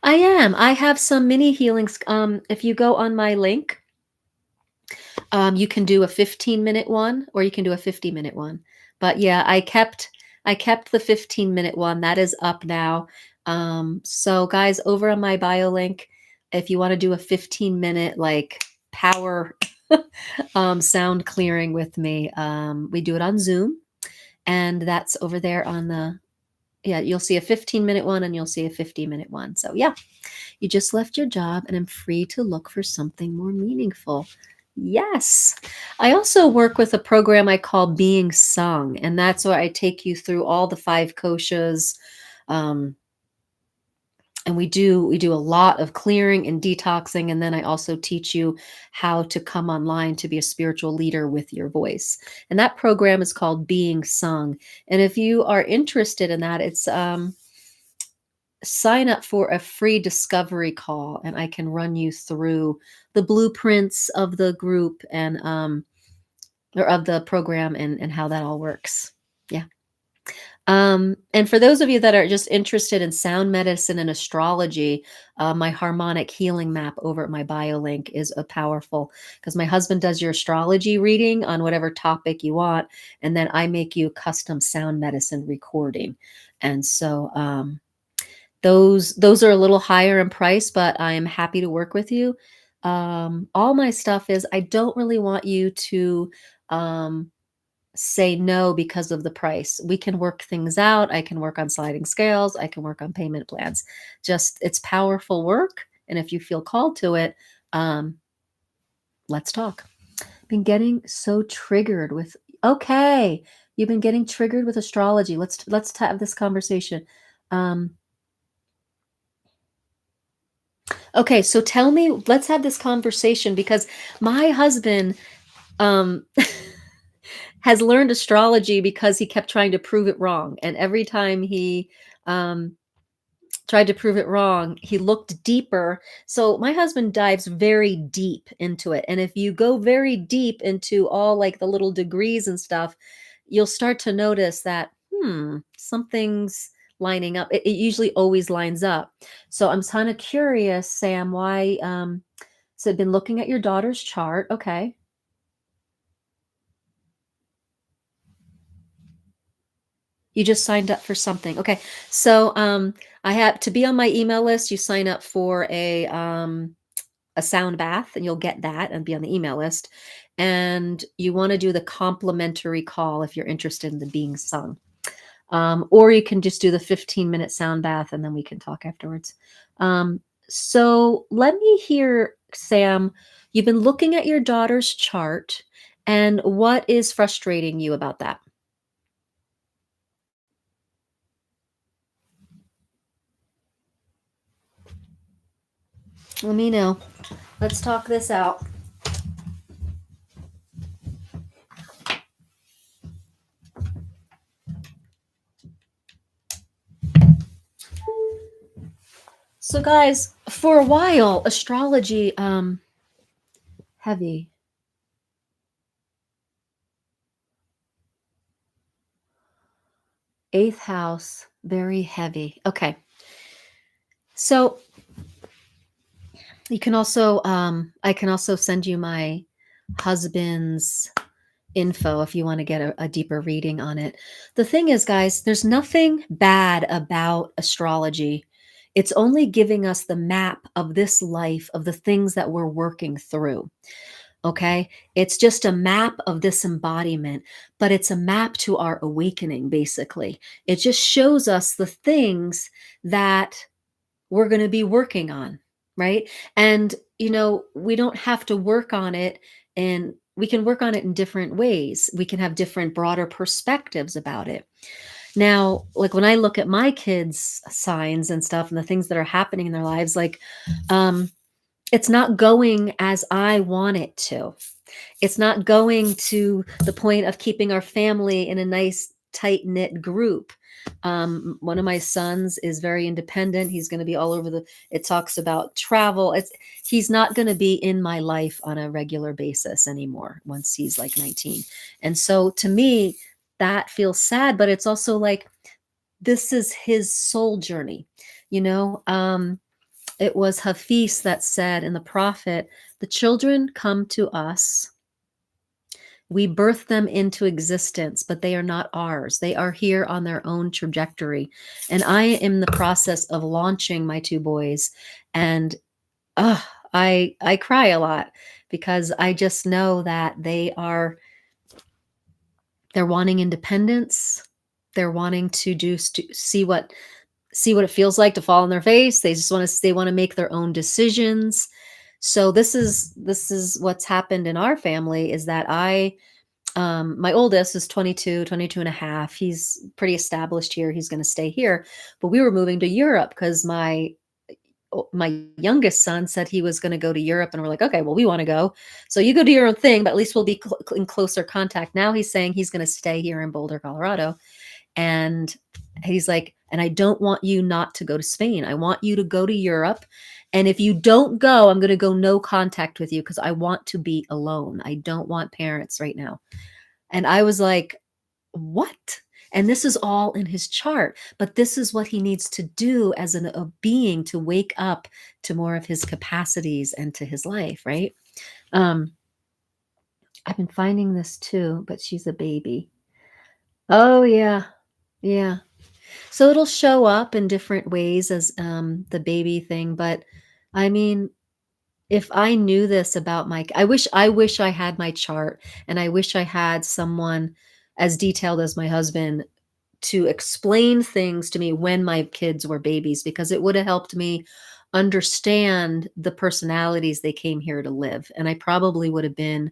I am. I have some mini healings. If you go on my link, you can do a 15-minute one or you can do a 50-minute one. But yeah, I kept the 15-minute one. That is up now. So guys, over on my bio link, if you want to do a 15-minute like power sound clearing with me, we do it on Zoom. And that's over there on the, yeah, you'll see a 15-minute one and you'll see a 50-minute one. So yeah, you just left your job and I'm free to look for something more meaningful. Yes. I also work with a program I call Being Sung, and that's where I take you through all the five koshas. Um, and we do a lot of clearing and detoxing, and then I also teach you how to come online to be a spiritual leader with your voice. And that program is called Being Sung. And if you are interested in that, it's sign up for a free discovery call and I can run you through the blueprints of the group and or of the program and how that all works. Yeah. And for those of you that are just interested in sound medicine and astrology, my harmonic healing map over at my bio link is a powerful, because my husband does your astrology reading on whatever topic you want, and then I make you a custom sound medicine recording. And so those are a little higher in price, but I am happy to work with you. All my stuff is, I don't really want you to um, say no because of the price. We can work things out. I can work on sliding scales. I can work on payment plans. Just it's powerful work. And if you feel called to it, um, let's talk. Been getting so triggered with okay, you've been getting triggered with astrology. Let's have this conversation. Um, okay, so tell me, let's have this conversation because my husband um has learned astrology because he kept trying to prove it wrong, and every time he um tried to prove it wrong, he looked deeper. So my husband dives very deep into it. And if you go very deep into all like the little degrees and stuff, you'll start to notice that, something's lining up. It usually always lines up. So I'm kind of curious, Sam, why, so I've been looking at your daughter's chart. Okay. You just signed up for something. Okay. So, I have to be on my email list. You sign up for a sound bath and you'll get that and be on the email list. And you want to do the complimentary call if you're interested in the being sung. Or you can just do the 15-minute sound bath and then we can talk afterwards. So let me hear, Sam, you've been looking at your daughter's chart and what is frustrating you about that? Let me know. Let's talk this out. So guys, for a while, astrology, heavy. Eighth house, very heavy. Okay. So you can also, I can also send you my husband's info if you want to get a deeper reading on it. The thing is, guys, there's nothing bad about astrology. It's only giving us the map of this life, of the things that we're working through. Okay. It's just a map of this embodiment, but it's a map to our awakening, basically. It just shows us the things that we're going to be working on, right? And, we don't have to work on it, and we can work on it in different ways. We can have different, broader perspectives about it. Now, like when I look at my kids' signs and stuff and the things that are happening in their lives, like, um, it's not going as I want it to. It's not going to the point of keeping our family in a nice, tight knit group. One of my sons is very independent. He's going to be all over it talks about travel. He's not going to be in my life on a regular basis anymore once he's like 19. And so to me, that feels sad, but it's also like, this is his soul journey, you know? It was Hafiz that said in the Prophet, the children come to us. We birth them into existence, but they are not ours. They are here on their own trajectory. And I am in the process of launching my two boys. And I cry a lot because I just know that they're wanting independence. They're wanting to see what it feels like to fall on their face. They want to make their own decisions. So this is what's happened in our family is that my oldest is 22 and a half. He's pretty established here. He's going to stay here. But we were moving to Europe because my youngest son said he was going to go to Europe, and we're like, okay, well, we want to go. So you go do your own thing, but at least we'll be in closer contact. Now he's saying he's going to stay here in Boulder, Colorado. And he's like, and I don't want you not to go to Spain. I want you to go to Europe. And if you don't go, I'm going to go no contact with you because I want to be alone. I don't want parents right now. And I was like, what? And this is all in his chart, but this is what he needs to do as a being to wake up to more of his capacities and to his life, right? Um, I've been finding this too, but she's a baby. Oh, yeah. Yeah. So it'll show up in different ways as the baby thing, but I mean, if I knew this about I wish I had my chart, and I wish I had someone as detailed as my husband to explain things to me when my kids were babies, because it would have helped me understand the personalities they came here to live. And I probably would have been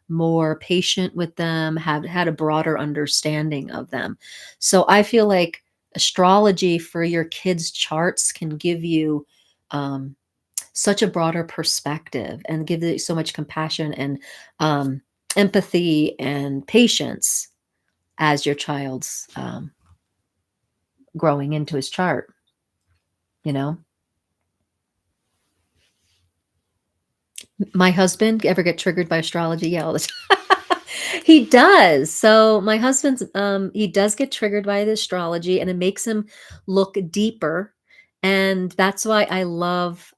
more patient with them, have had a broader understanding of them. So I feel like astrology for your kids' charts can give you um, such a broader perspective and give you so much compassion and um, empathy and patience as your child's growing into his chart, you know? My husband ever get triggered by astrology? Yeah, all the time. He does. So my husband's he does get triggered by the astrology and it makes him look deeper. And that's why I love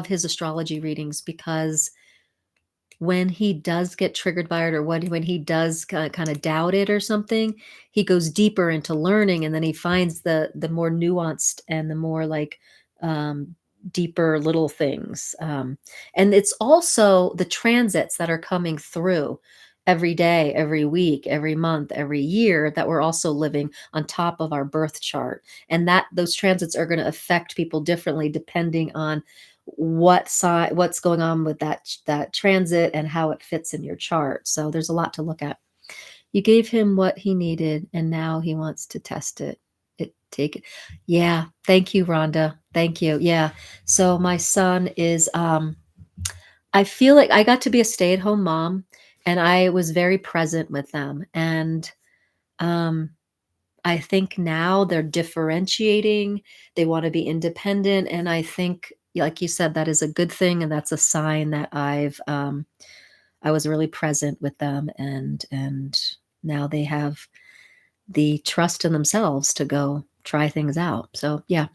his astrology readings because when he does get triggered by it or when he does kind of doubt it or something, he goes deeper into learning and then he finds the more nuanced and the more like um deeper little things. And it's also the transits that are coming through every day, every week, every month, every year that we're also living on top of our birth chart. And that those transits are going to affect people differently depending on what's going on with that transit and how it fits in your chart. So there's a lot to look at. You gave him what he needed and now he wants to test it. Take it. Yeah, thank you, Rhonda. Thank you. Yeah. So my son is I feel like I got to be a stay-at-home mom and I was very present with them. And um I think now they're differentiating. They want to be independent. And I think, like you said, that is a good thing. And that's a sign that I was really present with them and now they have the trust in themselves to go try things out. So yeah,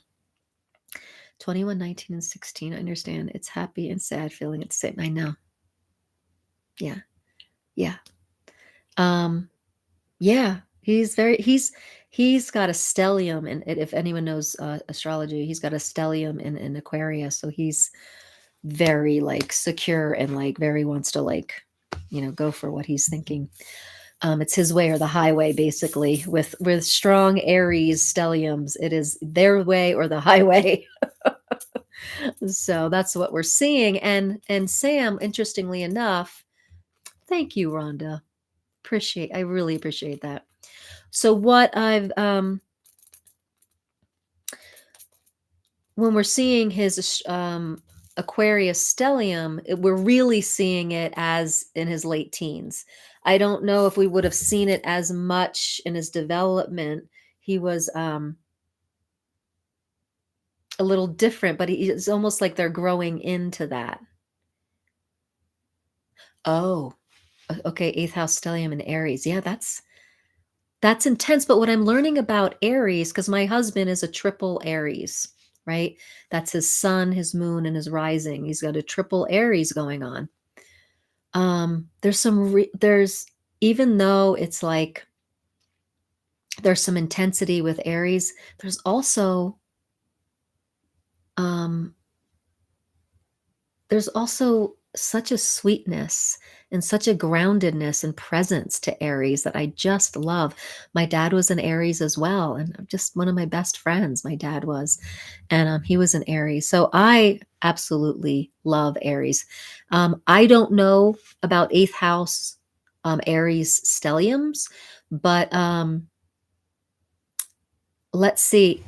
21, 19, and 16. I understand. It's happy and sad feeling at the same. I know. Yeah. Yeah. Um, Yeah, he's got a stellium, and if anyone knows astrology, he's got a stellium in Aquarius, so he's very like secure and like very wants to like, go for what he's thinking. It's his way or the highway, basically. With strong Aries stelliums, it is their way or the highway. So that's what we're seeing. And Sam, interestingly enough, thank you, Rhonda. I really appreciate that. So what I've when we're seeing his Aquarius stellium, we're really seeing it as in his late teens. I don't know if we would have seen it as much in his development. He was a little different, but it's almost like they're growing into that. Oh, okay, eighth house stellium in Aries. Yeah, that's intense. But what I'm learning about Aries, because my husband is a triple Aries, right? That's his sun, his moon, and his rising. He's got a triple Aries going on. There's even though it's like there's some intensity with Aries, there's also um there's also such a sweetness and such a groundedness and presence to Aries that I just love. My dad was an Aries as well, and just one of my best friends, my dad was, and he was an Aries. So I absolutely love Aries. I don't know about eighth house Aries stelliums, but let's see.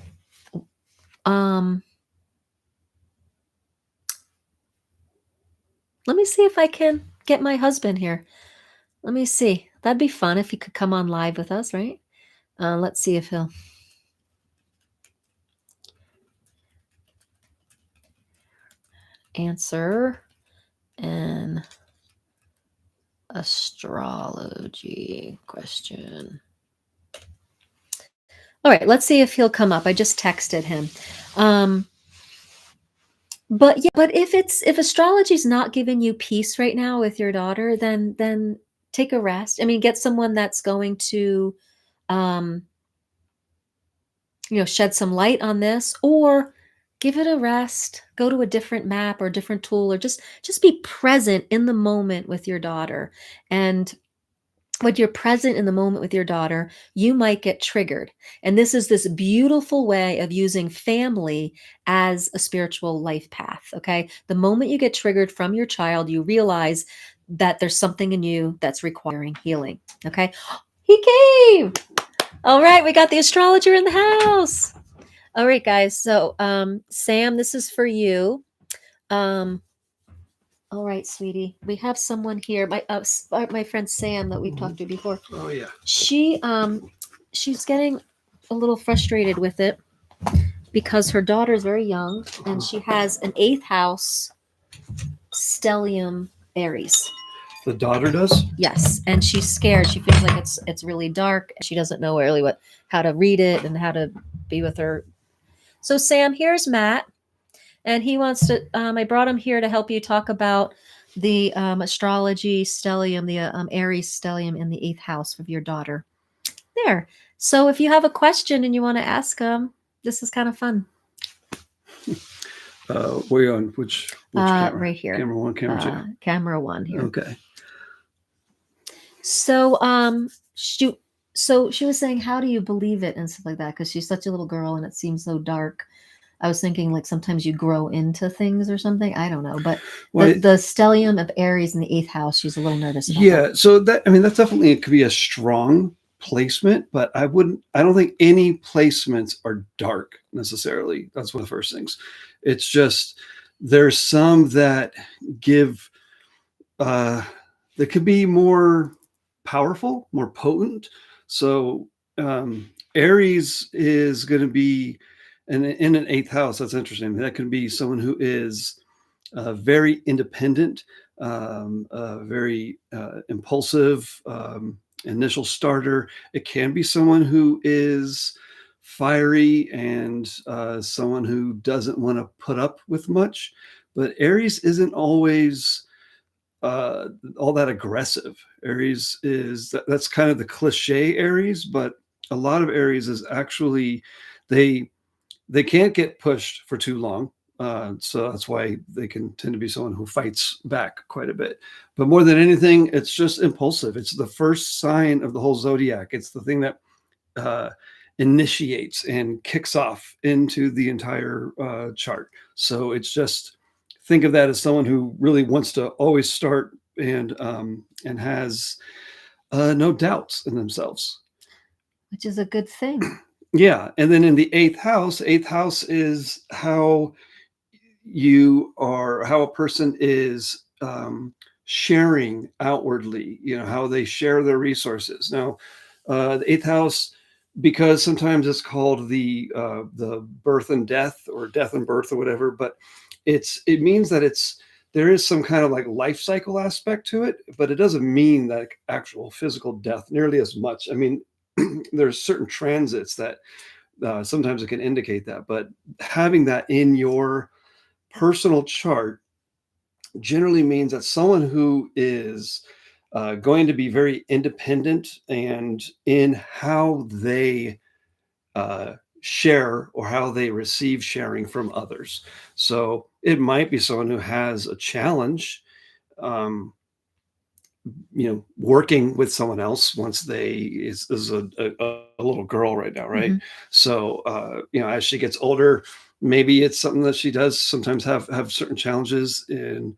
Um, Let me see if I can get my husband here. Let me see. That'd be fun if he could come on live with us, right? Let's see if he'll answer an astrology question. All right, let's see if he'll come up. I just texted him. But yeah, but if astrology's not giving you peace right now with your daughter, then take a rest. I mean, get someone that's going to um shed some light on this or give it a rest, go to a different map or a different tool or just be present in the moment with your daughter. And when you're present in the moment with your daughter, you might get triggered. And this beautiful way of using family as a spiritual life path. Okay. The moment you get triggered from your child, you realize that there's something in you that's requiring healing. Okay. He came. All right. We got the astrologer in the house. All right, guys. So, Sam, this is for you. Um, all right, sweetie. We have someone here. My friend Sam that we've talked to before. Oh yeah. She's getting a little frustrated with it because her daughter is very young and she has an 8th house stellium Aries. The daughter does? Yes, and she's scared. She feels like it's really dark. She doesn't know really how to read it and how to be with her. So Sam, here's Matt, and he wants to. I brought him here to help you talk about the astrology stellium, the Aries stellium in the 8th house of your daughter. There. So if you have a question and you want to ask him, this is kind of fun. Where you on? Which camera? Right here. Camera 1, camera 2. Camera 1 here. Okay. So she was saying, how do you believe it and stuff like that? Because she's such a little girl and it seems so dark. I was thinking like sometimes you grow into things or something. I don't know, but the stellium of Aries in the 8th house, she's a little nervous about. Yeah, so that's definitely, it could be a strong placement, but I don't think any placements are dark necessarily. That's one of the first things. It's just there's some that give that could be more powerful, more potent. So Aries is going to be in an 8th house. That's interesting. That can be someone who is very independent, very impulsive, initial starter. It can be someone who is fiery and someone who doesn't want to put up with much. But Aries isn't always all that aggressive. Aries that's kind of the cliche Aries, but a lot of Aries is actually they can't get pushed for too long. So that's why they can tend to be someone who fights back quite a bit. But more than anything, it's just impulsive. It's the first sign of the whole zodiac. It's the thing that initiates and kicks off into the entire chart. So it's just, think of that as someone who really wants to always start and has no doubts in themselves. Which is a good thing. Yeah. And then in the 8th house is how a person is sharing outwardly, how they share their resources. Now, the 8th house, because sometimes it's called the birth and death, or death and birth, or whatever, but it means that there is some kind of like life cycle aspect to it, but it doesn't mean that actual physical death nearly as much. I mean, there's certain transits that sometimes it can indicate that, but having that in your personal chart generally means that someone who is going to be very independent and in how they share or how they receive sharing from others. So it might be someone who has a challenge, working with someone else once is a little girl right now, right? Mm-hmm. So as she gets older, maybe it's something that she does sometimes have certain challenges in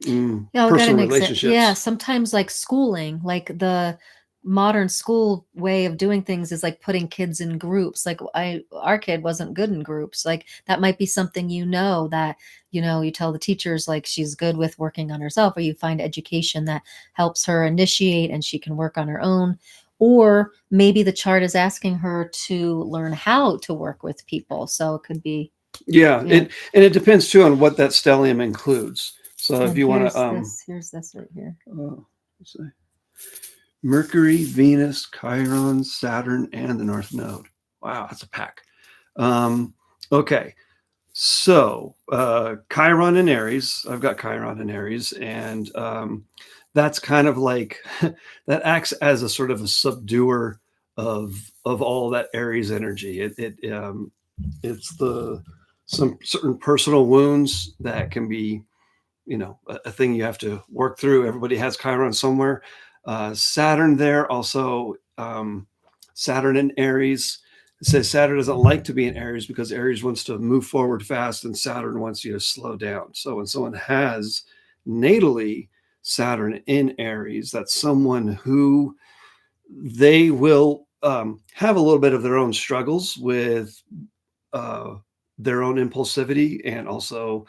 personal relationships. Yeah, sometimes like schooling, like the modern school way of doing things is like putting kids in groups. Like our kid wasn't good in groups. Like that might be something that you tell the teachers like she's good with working on herself, or you find education that helps her initiate and she can work on her own. Or maybe the chart is asking her to learn how to work with people. So it could be. Yeah. And it depends too on what that stellium includes. So if you want to, here's this right here. Let's see. Mercury, Venus, Chiron, Saturn, and the North Node. Wow, that's a pack. Okay, so Chiron in Aries. I've got Chiron in Aries, and that's kind of like that acts as a sort of a subduer of all that Aries energy. It's some certain personal wounds that can be, a thing you have to work through. Everybody has Chiron somewhere. Saturn there also, Saturn in Aries. It says Saturn doesn't like to be in Aries because Aries wants to move forward fast and Saturn wants you to slow down. So when someone has natally Saturn in Aries, that's someone who they will have a little bit of their own struggles with uh, their own impulsivity and also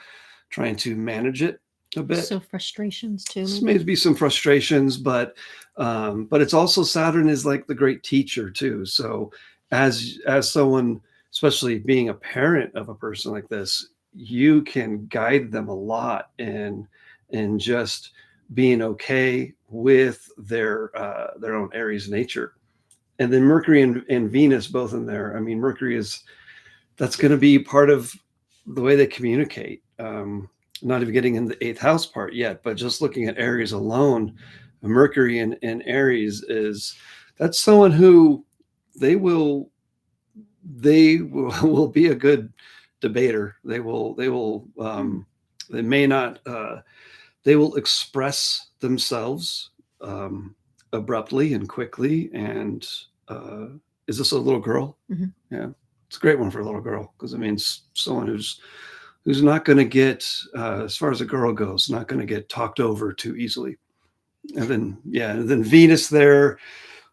trying to manage it a bit. So frustrations too, This maybe. may be some frustrations, but it's also Saturn is like the great teacher too. So as someone, especially being a parent of a person like this, you can guide them a lot in just being okay with their own Aries nature. And then Mercury and Venus both in there. I mean, Mercury is that's going to be part of the way they communicate. Not even getting in the eighth house part yet, but just looking at Aries alone, Mercury in Aries is that's someone who they will will be a good debater. They may not they will express themselves um, abruptly and quickly. And is this a little girl? Mm-hmm. Yeah, it's a great one for a little girl because it means someone who's not going to get, as far as a girl goes, not going to get talked over too easily. And then Venus there,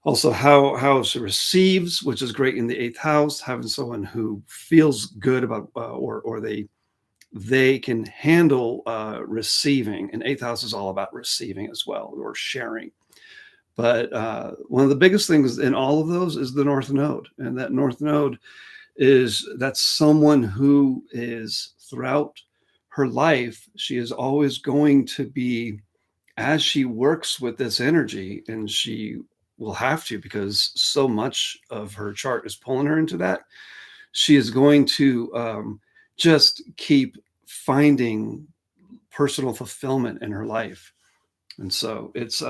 also how she receives, which is great in the eighth house, having someone who feels good about, or they can handle receiving. And eighth house is all about receiving as well, or sharing. But one of the biggest things in all of those is the North Node, and that North Node that's someone who is throughout her life, she is always going to be, as she works with this energy, and she will have to because so much of her chart is pulling her into that, she is going to just keep finding personal fulfillment in her life. And so it's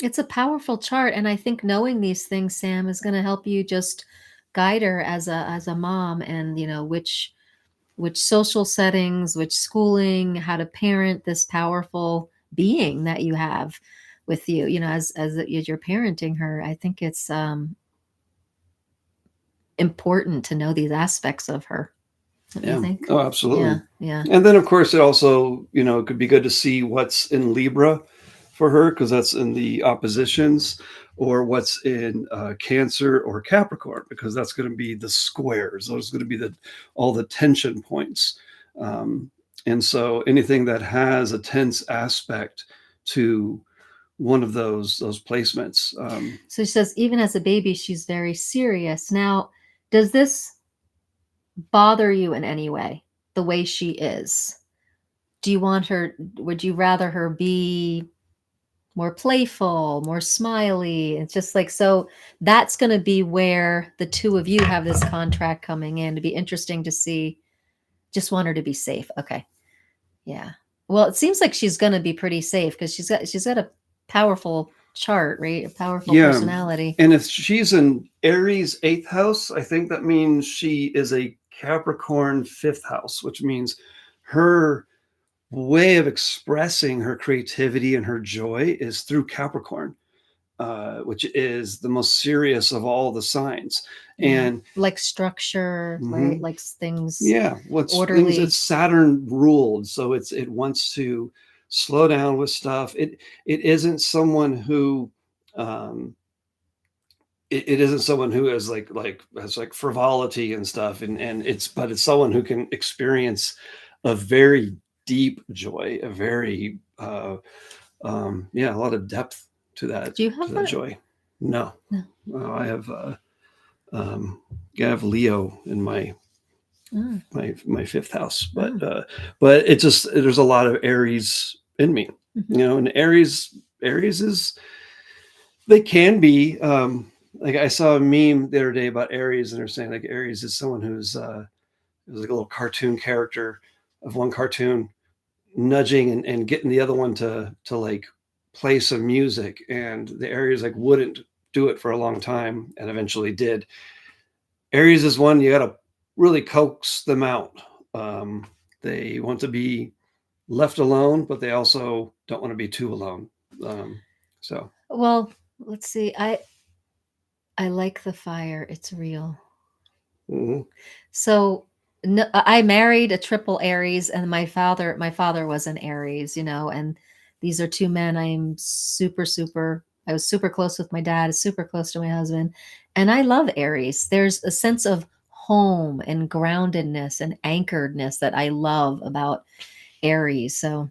It's a powerful chart, and I think knowing these things, Sam, is going to help you just guide her as a mom, and which social settings, which schooling, how to parent this powerful being that you have with you. As you're parenting her, I think it's important to know these aspects of her. Don't you yeah. think? Oh, Yeah, absolutely. yeah. And then of course it also, it could be good to see what's in Libra for her, because that's in the oppositions, or what's in Cancer or Capricorn, because that's going to be the squares. Those are going to be all the tension points. Um, and so anything that has a tense aspect to one of those placements. So she says, even as a baby, she's very serious. Now, does this bother you in any way, the way she is? Do you want her, would you rather her be more playful, more smiley? It's just like, so that's going to be where the two of you have this contract coming in. To be interesting to see. Just want her to be safe. Okay. Yeah. Well, it seems like she's going to be pretty safe because she's got a powerful chart, right? A powerful Yeah. personality. And if she's in Aries eighth house, I think that means she is a Capricorn fifth house, which means her way of expressing her creativity and her joy is through Capricorn, which is the most serious of all the signs. Yeah. And Like structure, right? Like things yeah, what's things orderly. it's Saturn ruled, so it wants to slow down with stuff. It isn't someone who um, it isn't someone who is like has like frivolity and stuff, and it's someone who can experience a very deep joy, a very a lot of depth to Do you have that? joy. No, No. I have Leo in Oh. my fifth house, Oh. but it just there's a lot of Aries in me, Mm-hmm. and Aries is they can be like I saw a meme the other day about Aries, and they're saying like Aries is someone who's it was like a little cartoon character of one cartoon nudging and getting the other one to like play some music, and the Aries like wouldn't do it for a long time and eventually did. Aries is one you got to really coax them out. They want to be left alone, but they also don't want to be too alone. So Well, let's see. I like the fire. It's real. mhm. So No, I married a triple Aries, and my father was an Aries, and these are two men I'm super, super. I was super close with my dad, super close to my husband, and I love Aries. There's a sense of home and groundedness and anchoredness that I love about Aries. So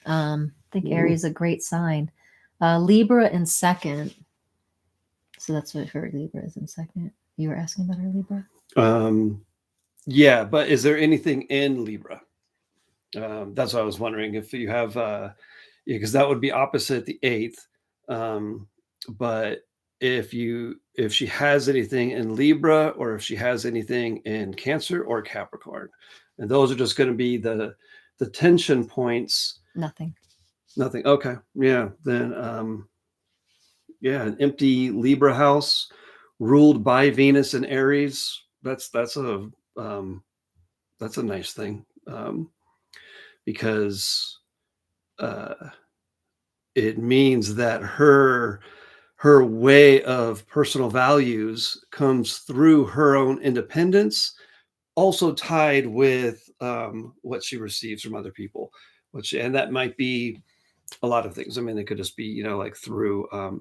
I think Mhm. Aries is a great sign. Libra in second. So that's what her Libra is in second. You were asking about her Libra? Um, yeah, but is there anything in Libra? That's what I was wondering if you have, yeah, because that would be opposite the eighth. Um, but if she has anything in Libra, or if she has anything in Cancer or Capricorn, and those are just going to be the tension points. Nothing. Nothing. Okay. Yeah. Then yeah, an empty Libra house ruled by Venus and Aries. Um, that's a nice thing, because uh, it means that her way of personal values comes through her own independence, also tied with what she receives from other people. And that might be a lot of things. I mean, it could just be, like through uh,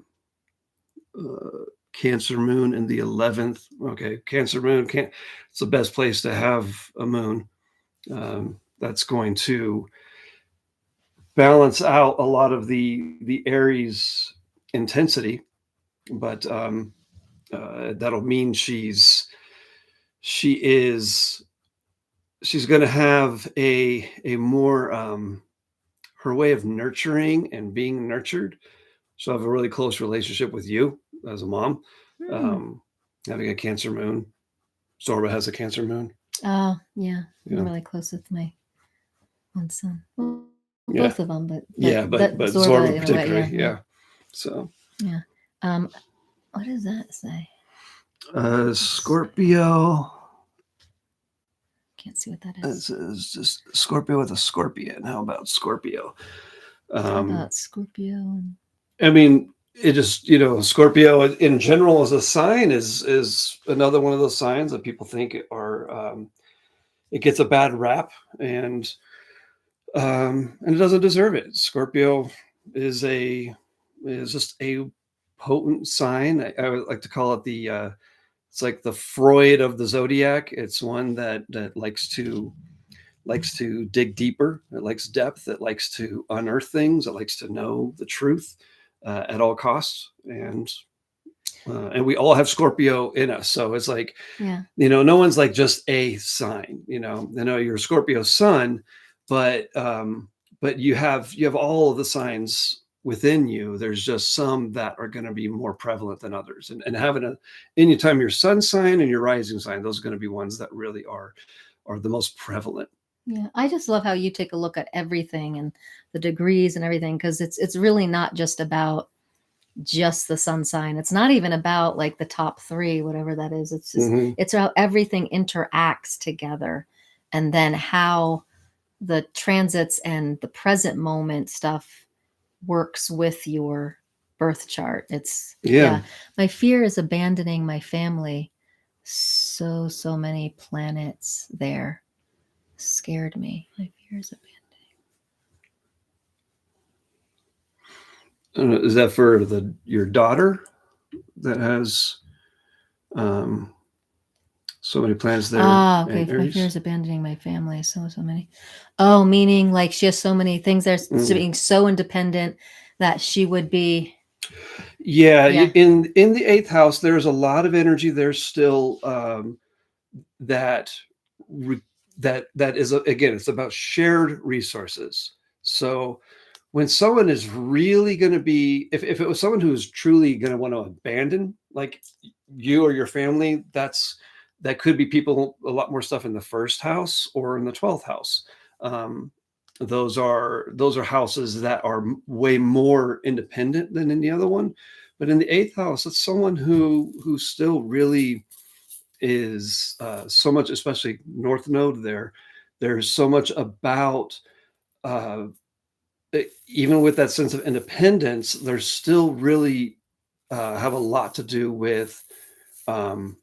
Cancer moon in the 11th. Okay, Cancer moon can't. It's the best place to have a moon. That's going to balance out a lot of the Aries intensity, but that'll mean she is she's going to have a more her way of nurturing and being nurtured. She'll have a really close relationship with you as a mom. Hmm. Um, Having a Cancer moon, Zorba has a Cancer moon. Oh, yeah. I'm Yeah, really close with my one son. Well, both yeah, of them, but yeah, that but Zorba Zorba in a way. Yeah, particularly, yeah, yeah. So yeah. Um, what does that say? It's, Scorpio. can't see what that It is. says just Scorpio with a scorpion. How about Scorpio? How Um, about Scorpio? And I mean, it just, Scorpio in general as a sign is another one of those signs that people think are, it gets a bad rap, and it doesn't deserve it. Scorpio is a is just a potent sign. I would like to call it the it's like the Freud of the zodiac. It's one that likes to dig deeper. It likes depth. It likes to unearth things. It likes to know the truth at all costs. And we all have Scorpio in us. So it's like, yeah, no one's like just a sign. You're a Scorpio sun, but you have all of the signs within you. There's just some that are going to be more prevalent than others. And having anytime your sun sign and your rising sign, those are going to be ones that really are the most prevalent. yeah. I just love how you take a look at everything and the degrees and everything, because it's really not just about just the sun sign. It's not even about like the top three, whatever that is. It's just Hmm. it's how everything interacts together, and then how the transits and the present moment stuff works with your birth chart. It's Yeah. yeah. My fear is abandoning my family. So many planets there scared me. My fear is abandoning. Is that for your daughter that has um, so many planets there Ah, in okay. My fear Aries? is abandoning my family. So many. Oh, meaning like she has so many things there, Mm. being so independent that she would be. Yeah, Yeah. in the eighth house, there's a lot of energy there still, that re- that is again, it's about shared resources. So when someone is really going to be, if it was someone who's truly going to want to abandon, like you or your family, that could be people, a lot more stuff in the first house or in the 12th house. um, those are houses that are way more independent than any other one. But in the eighth house, it's someone who still really is, so much, especially North Node there. There's so much about, uh, even with that sense of independence, there's still really have a lot to do with, um,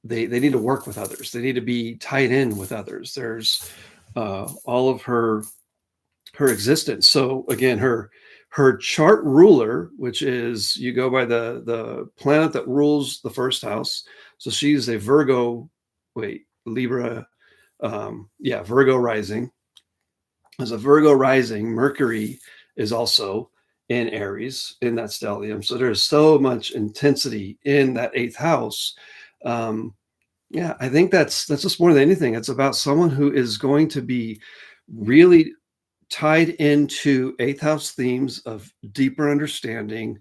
they need to work with others. They need to be tied in with others. There's all of her existence. So again, her chart ruler, which is, you go by the planet that rules the first house. So she's a Virgo, Libra, Virgo rising. As a Virgo rising, Mercury is also in Aries in that stellium. So there's so much intensity in that eighth house. I think that's just more than anything. It's about someone who is going to be really tied into eighth house themes of deeper understanding.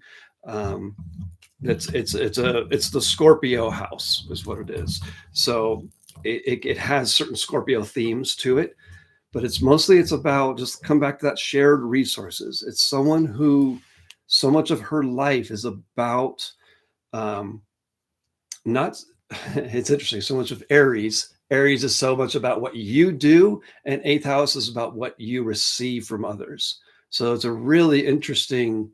It's the Scorpio house is what it is. So it has certain Scorpio themes to it, but it's about, just come back to that shared resources. It's someone who, so much of her life is about not it's interesting, so much of Aries is so much about what you do, and eighth house is about what you receive from others. So it's a really interesting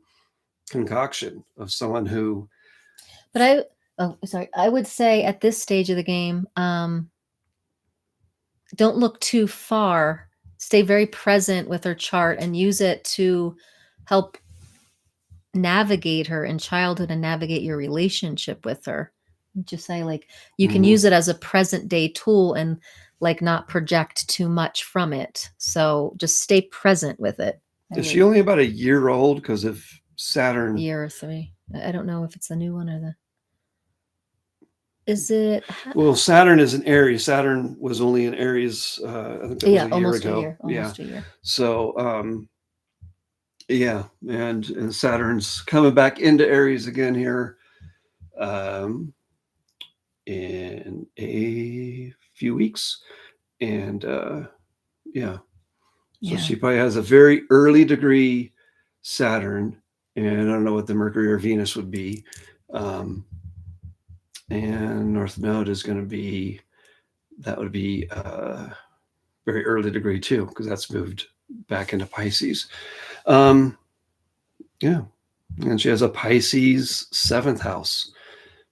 concoction of someone who. But I would say at this stage of the game, don't look too far. Stay very present with her chart and use it to help navigate her in childhood and navigate your relationship with her. Just say, like, you can use it as a present day tool and like not project too much from it. So just stay present with it. Is she only about a year old? Because of Saturn. Year or 3. I don't know if it's the new one or the. Is it? Well, Saturn is in Aries. Saturn was only in Aries, I think that was a year ago. Almost a year. So, and Saturn's coming back into Aries again here in a few weeks. And so she probably has a very early degree Saturn, and I don't know what the Mercury or Venus would be. And North Node is going to be, that would be very early degree too, because that's moved back into Pisces. And she has a Pisces 7th house,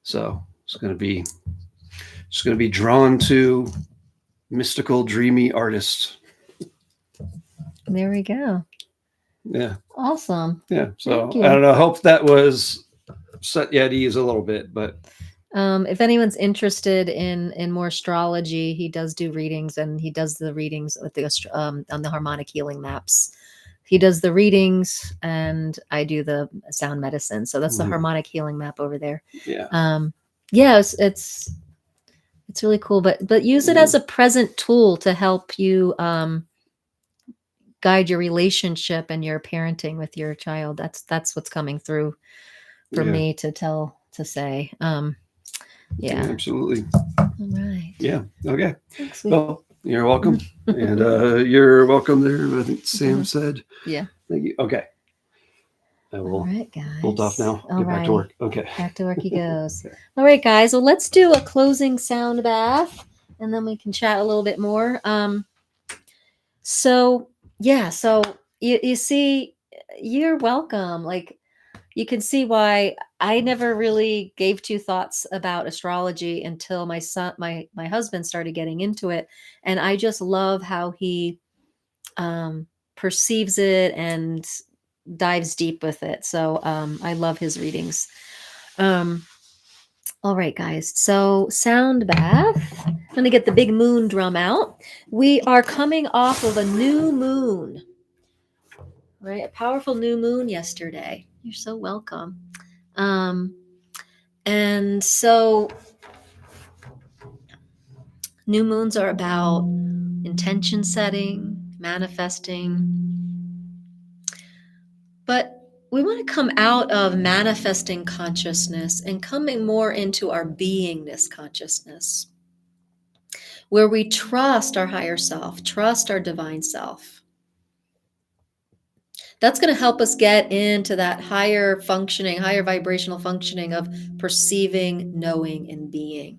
so she's going to be drawn to mystical, dreamy artists. There we go. Yeah. Awesome. Yeah. So I don't know. I hope that was set you at ease a little bit, but. If anyone's interested in more astrology, he does do readings, and he does the readings with the on the harmonic healing maps. He does the readings, and I do the sound medicine. So that's the harmonic healing map over there. Yeah. It's really cool, but use it as a present tool to help you guide your relationship and your parenting with your child. That's what's coming through for me to say. Yeah, absolutely. All right. Yeah. Okay. Thanks, well, you're welcome. And you're welcome there. I think Sam said. Yeah. Thank you. Okay. I will. All right, guys. Bolt off now. Get back to work. Okay. Back to work he goes. Okay. All right, guys. Well, let's do a closing sound bath, and then we can chat a little bit more. So you see, you're welcome. Like, you can see why I never really gave 2 thoughts about astrology until my husband started getting into it. And I just love how he perceives it and dives deep with it. So I love his readings. All right, guys. So sound bath. I'm going to get the big moon drum out. We are coming off of a new moon. Right? A powerful new moon yesterday. You're so welcome. And so new moons are about intention setting, manifesting. But we want to come out of manifesting consciousness and coming more into our beingness consciousness, where we trust our higher self, trust our divine self. That's going to help us get into that higher functioning, higher vibrational functioning of perceiving, knowing, and being.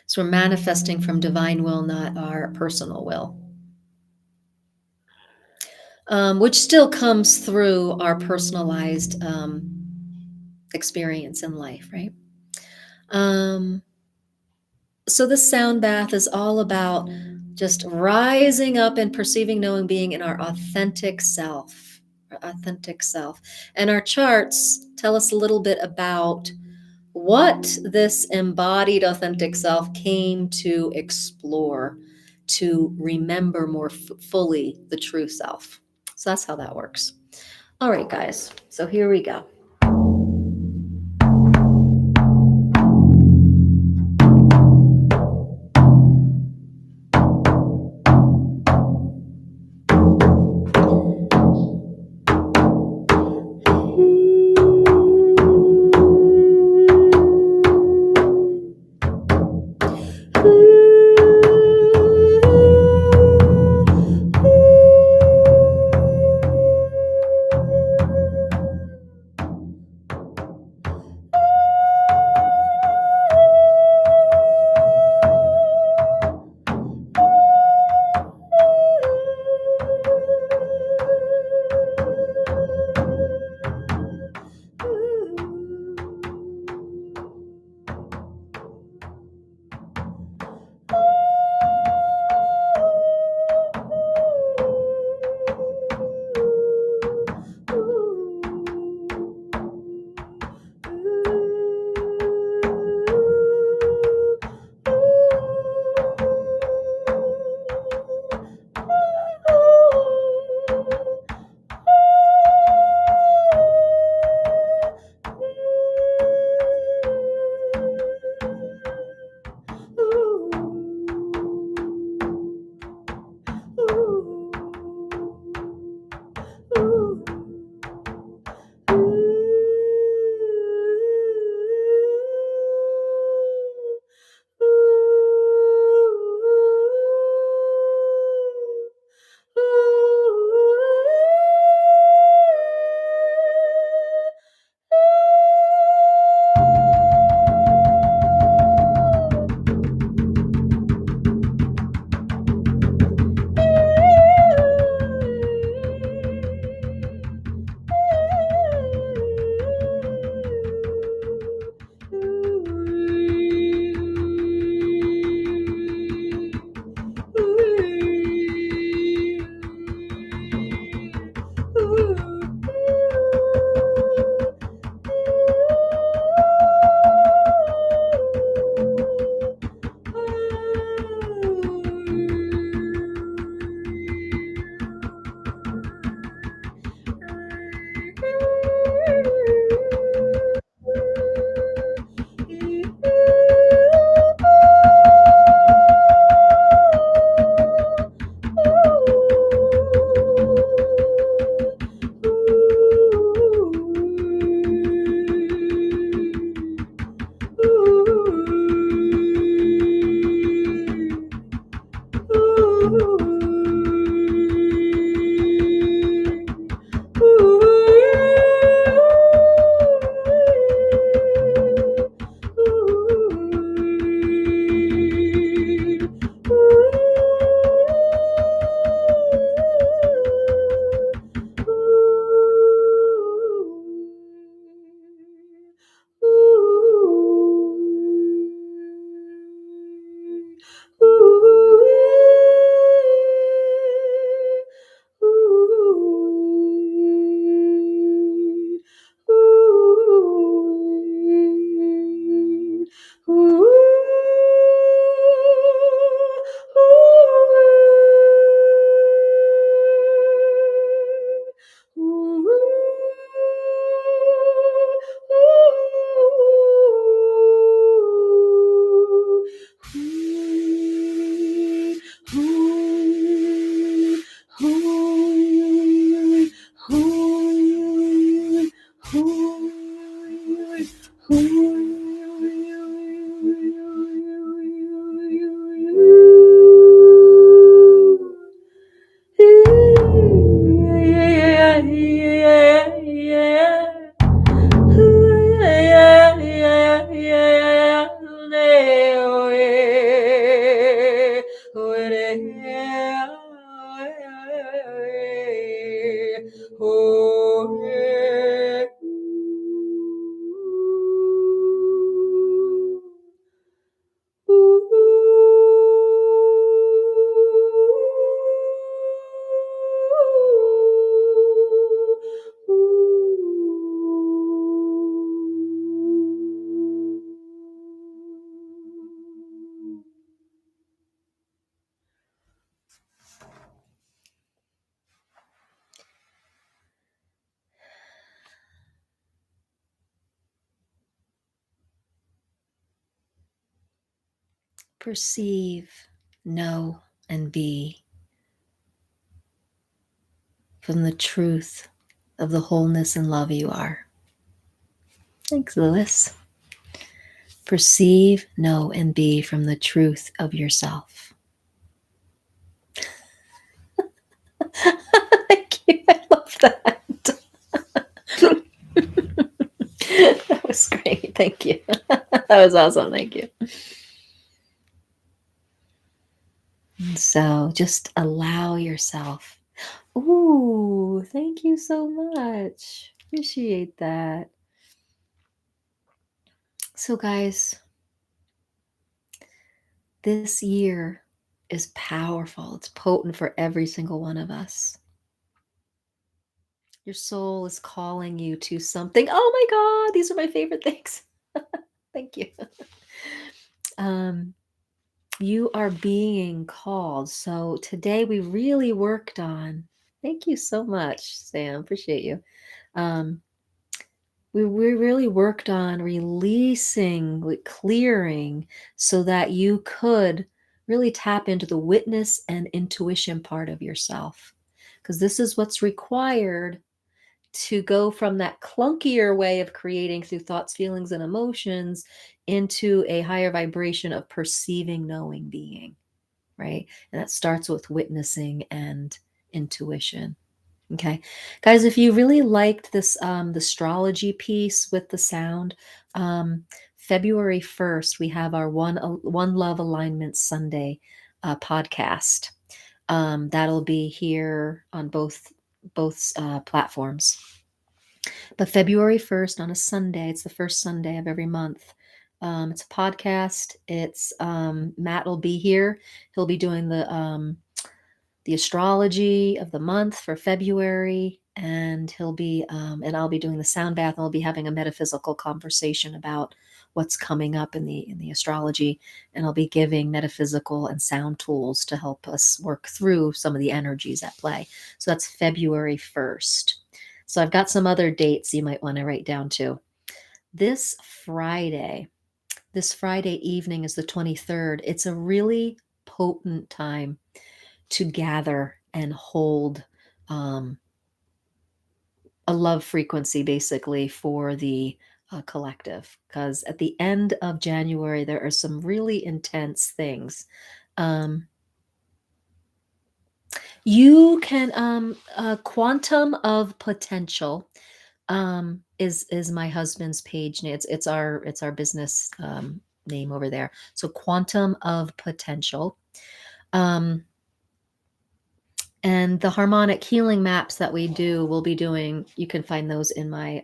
So we're manifesting from divine will, not our personal will, which still comes through our personalized experience in life, right? Um, so the sound bath is all about just rising up and perceiving, knowing, being in our authentic self, our authentic self. And our charts tell us a little bit about what this embodied authentic self came to explore, to remember more fully the true self. So that's how that works. All right, guys. So here we go. perceive, know, and be from the truth of the wholeness and love you are. Thanks, Lewis. Perceive, know, and be from the truth of yourself. Thank you. I love that. That was great. Thank you. That was awesome. Thank you. And so just allow yourself. Ooh, thank you so much. Appreciate that. So, guys, this year is powerful. It's potent for every single one of us. Your soul is calling you to something. Oh my God, these are my favorite things. Thank you. You are being called. So today we really worked on. Thank you so much, Sam. Appreciate you. We really worked on releasing, like clearing, so that you could really tap into the witness and intuition part of yourself. Because this is what's required to go from that clunkier way of creating through thoughts, feelings, and emotions into a higher vibration of perceiving, knowing, being, right? And that starts with witnessing and intuition. Okay, guys, if you really liked this the astrology piece with the sound, February 1st, we have our One Love Alignment Sunday podcast. That'll be here on both platforms. But February 1st on a Sunday, it's the first Sunday of every month. It's a podcast. It's Matt will be here. He'll be doing the astrology of the month for February, and he'll be and I'll be doing the sound bath, and we'll be having a metaphysical conversation about what's coming up in the astrology, and I'll be giving metaphysical and sound tools to help us work through some of the energies at play. So that's February 1st. So I've got some other dates you might want to write down too. This Friday evening is the 23rd. It's a really potent time to gather and hold a love frequency basically for the collective, because at the end of January there are some really intense things. You can Quantum of Potential is my husband's page name. It's our business name over there. So Quantum of Potential. And the harmonic healing maps that we do, we'll be doing, you can find those in my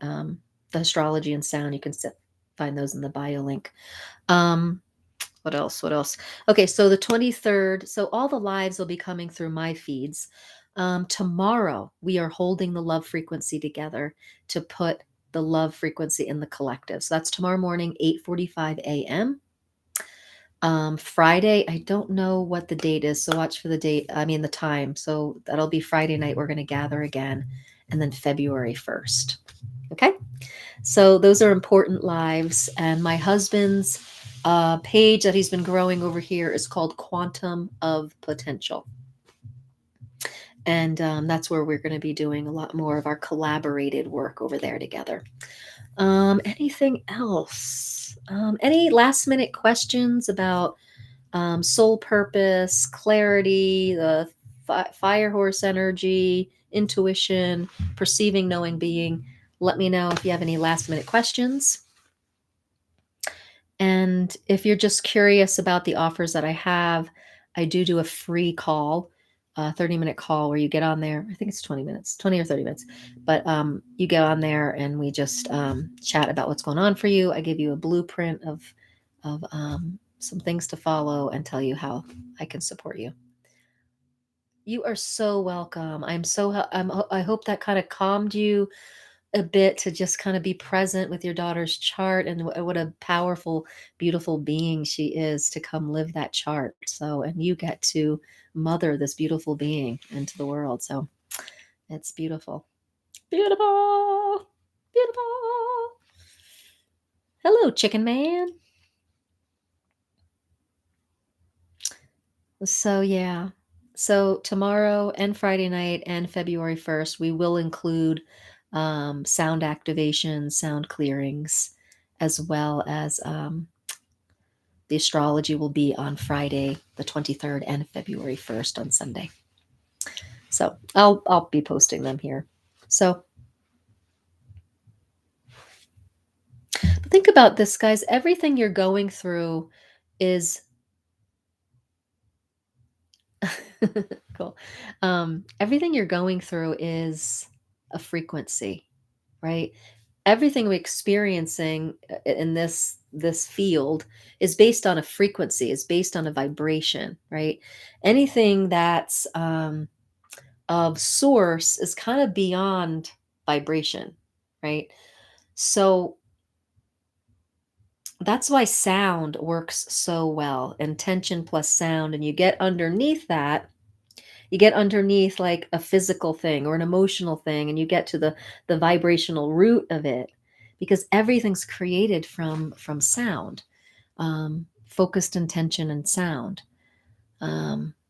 the astrology and sound. You can find those in the bio link. What else? What else? Okay, so the 23rd. So all the lives will be coming through my feeds. Tomorrow, we are holding the love frequency together to put the love frequency in the collective. So that's tomorrow morning, 8:45 a.m. Friday, I don't know what the date is, so watch for the date. I mean, the time. So that'll be Friday night. We're going to gather again, and then February 1st. Okay. So those are important lives. And my husband's page that he's been growing over here is called Quantum of Potential. And that's where we're going to be doing a lot more of our collaborated work over there together. Anything else? Any last minute questions about soul purpose, clarity, the fire horse energy, intuition, perceiving, knowing, being? Let me know if you have any last minute questions. And if you're just curious about the offers that I have, I do a free call, a 30-minute call where you get on there. I think it's 20 minutes, 20 or 30 minutes. But you get on there and we just chat about what's going on for you. I give you a blueprint of some things to follow and tell you how I can support you. You are so welcome. I hope that kind of calmed you a bit to just kind of be present with your daughter's chart, and what a powerful, beautiful being she is to come live that chart. So, and you get to mother this beautiful being into the world. So it's beautiful. Beautiful. Beautiful. Hello, chicken man. So yeah. So tomorrow and Friday night and February 1st, we will include sound activations, sound clearings, as well as the astrology will be on Friday, the 23rd, and February 1st on Sunday. So I'll be posting them here. So think about this, guys. Everything you're going through is cool. Everything you're going through is a frequency, right? Everything we're experiencing in this field is based on a frequency, is based on a vibration, right? Anything that's of source is kind of beyond vibration, right? So that's why sound works so well, intention plus sound, and you get underneath that, you get underneath like a physical thing or an emotional thing, and you get to the vibrational root of it, because everything's created from sound, focused intention and sound.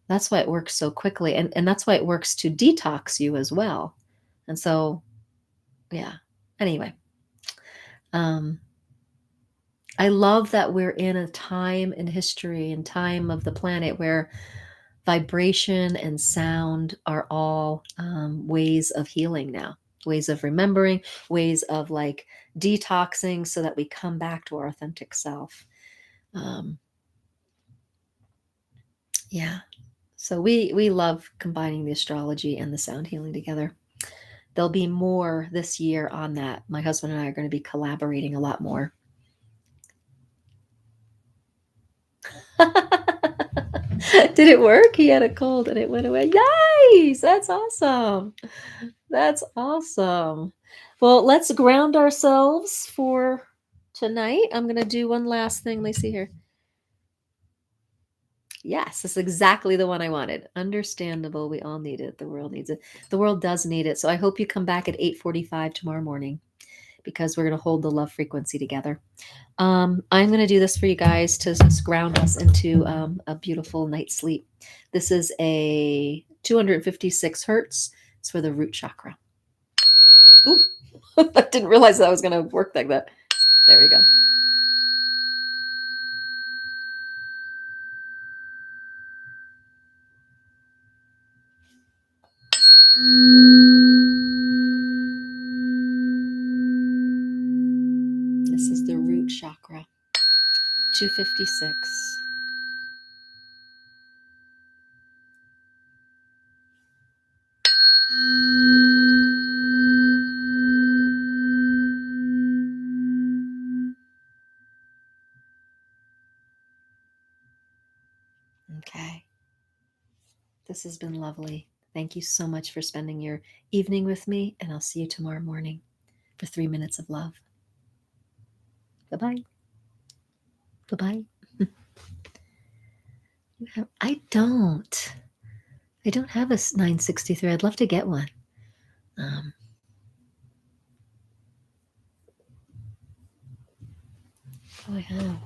That's why it works so quickly, and that's why it works to detox you as well. And so, yeah. Anyway, um, I love that we're in a time in history and time of the planet where vibration and sound are all ways of healing now, ways of remembering, ways of like detoxing so that we come back to our authentic self. Um, yeah. So we love combining the astrology and the sound healing together. There'll be more this year on that. My husband and I are going to be collaborating a lot more. Did it work? He had a cold and it went away. Nice. That's awesome. That's awesome. Well, let's ground ourselves for tonight. I'm going to do one last thing. Let me see here. Yes, this is exactly the one I wanted. Understandable. We all need it. The world needs it. The world does need it. So I hope you come back at 8:45 tomorrow morning, because we're going to hold the love frequency together. I'm going to do this for you guys to just ground us into a beautiful night's sleep. This is a 256 hertz. It's for the root chakra. Ooh, I didn't realize that was going to work like that. There we go. This is the root chakra. 256. Okay. This has been lovely. Thank you so much for spending your evening with me, and I'll see you tomorrow morning for 3 minutes of love. Bye-bye. Bye-bye. I don't. I don't have a 963. I'd love to get one. Oh, I have.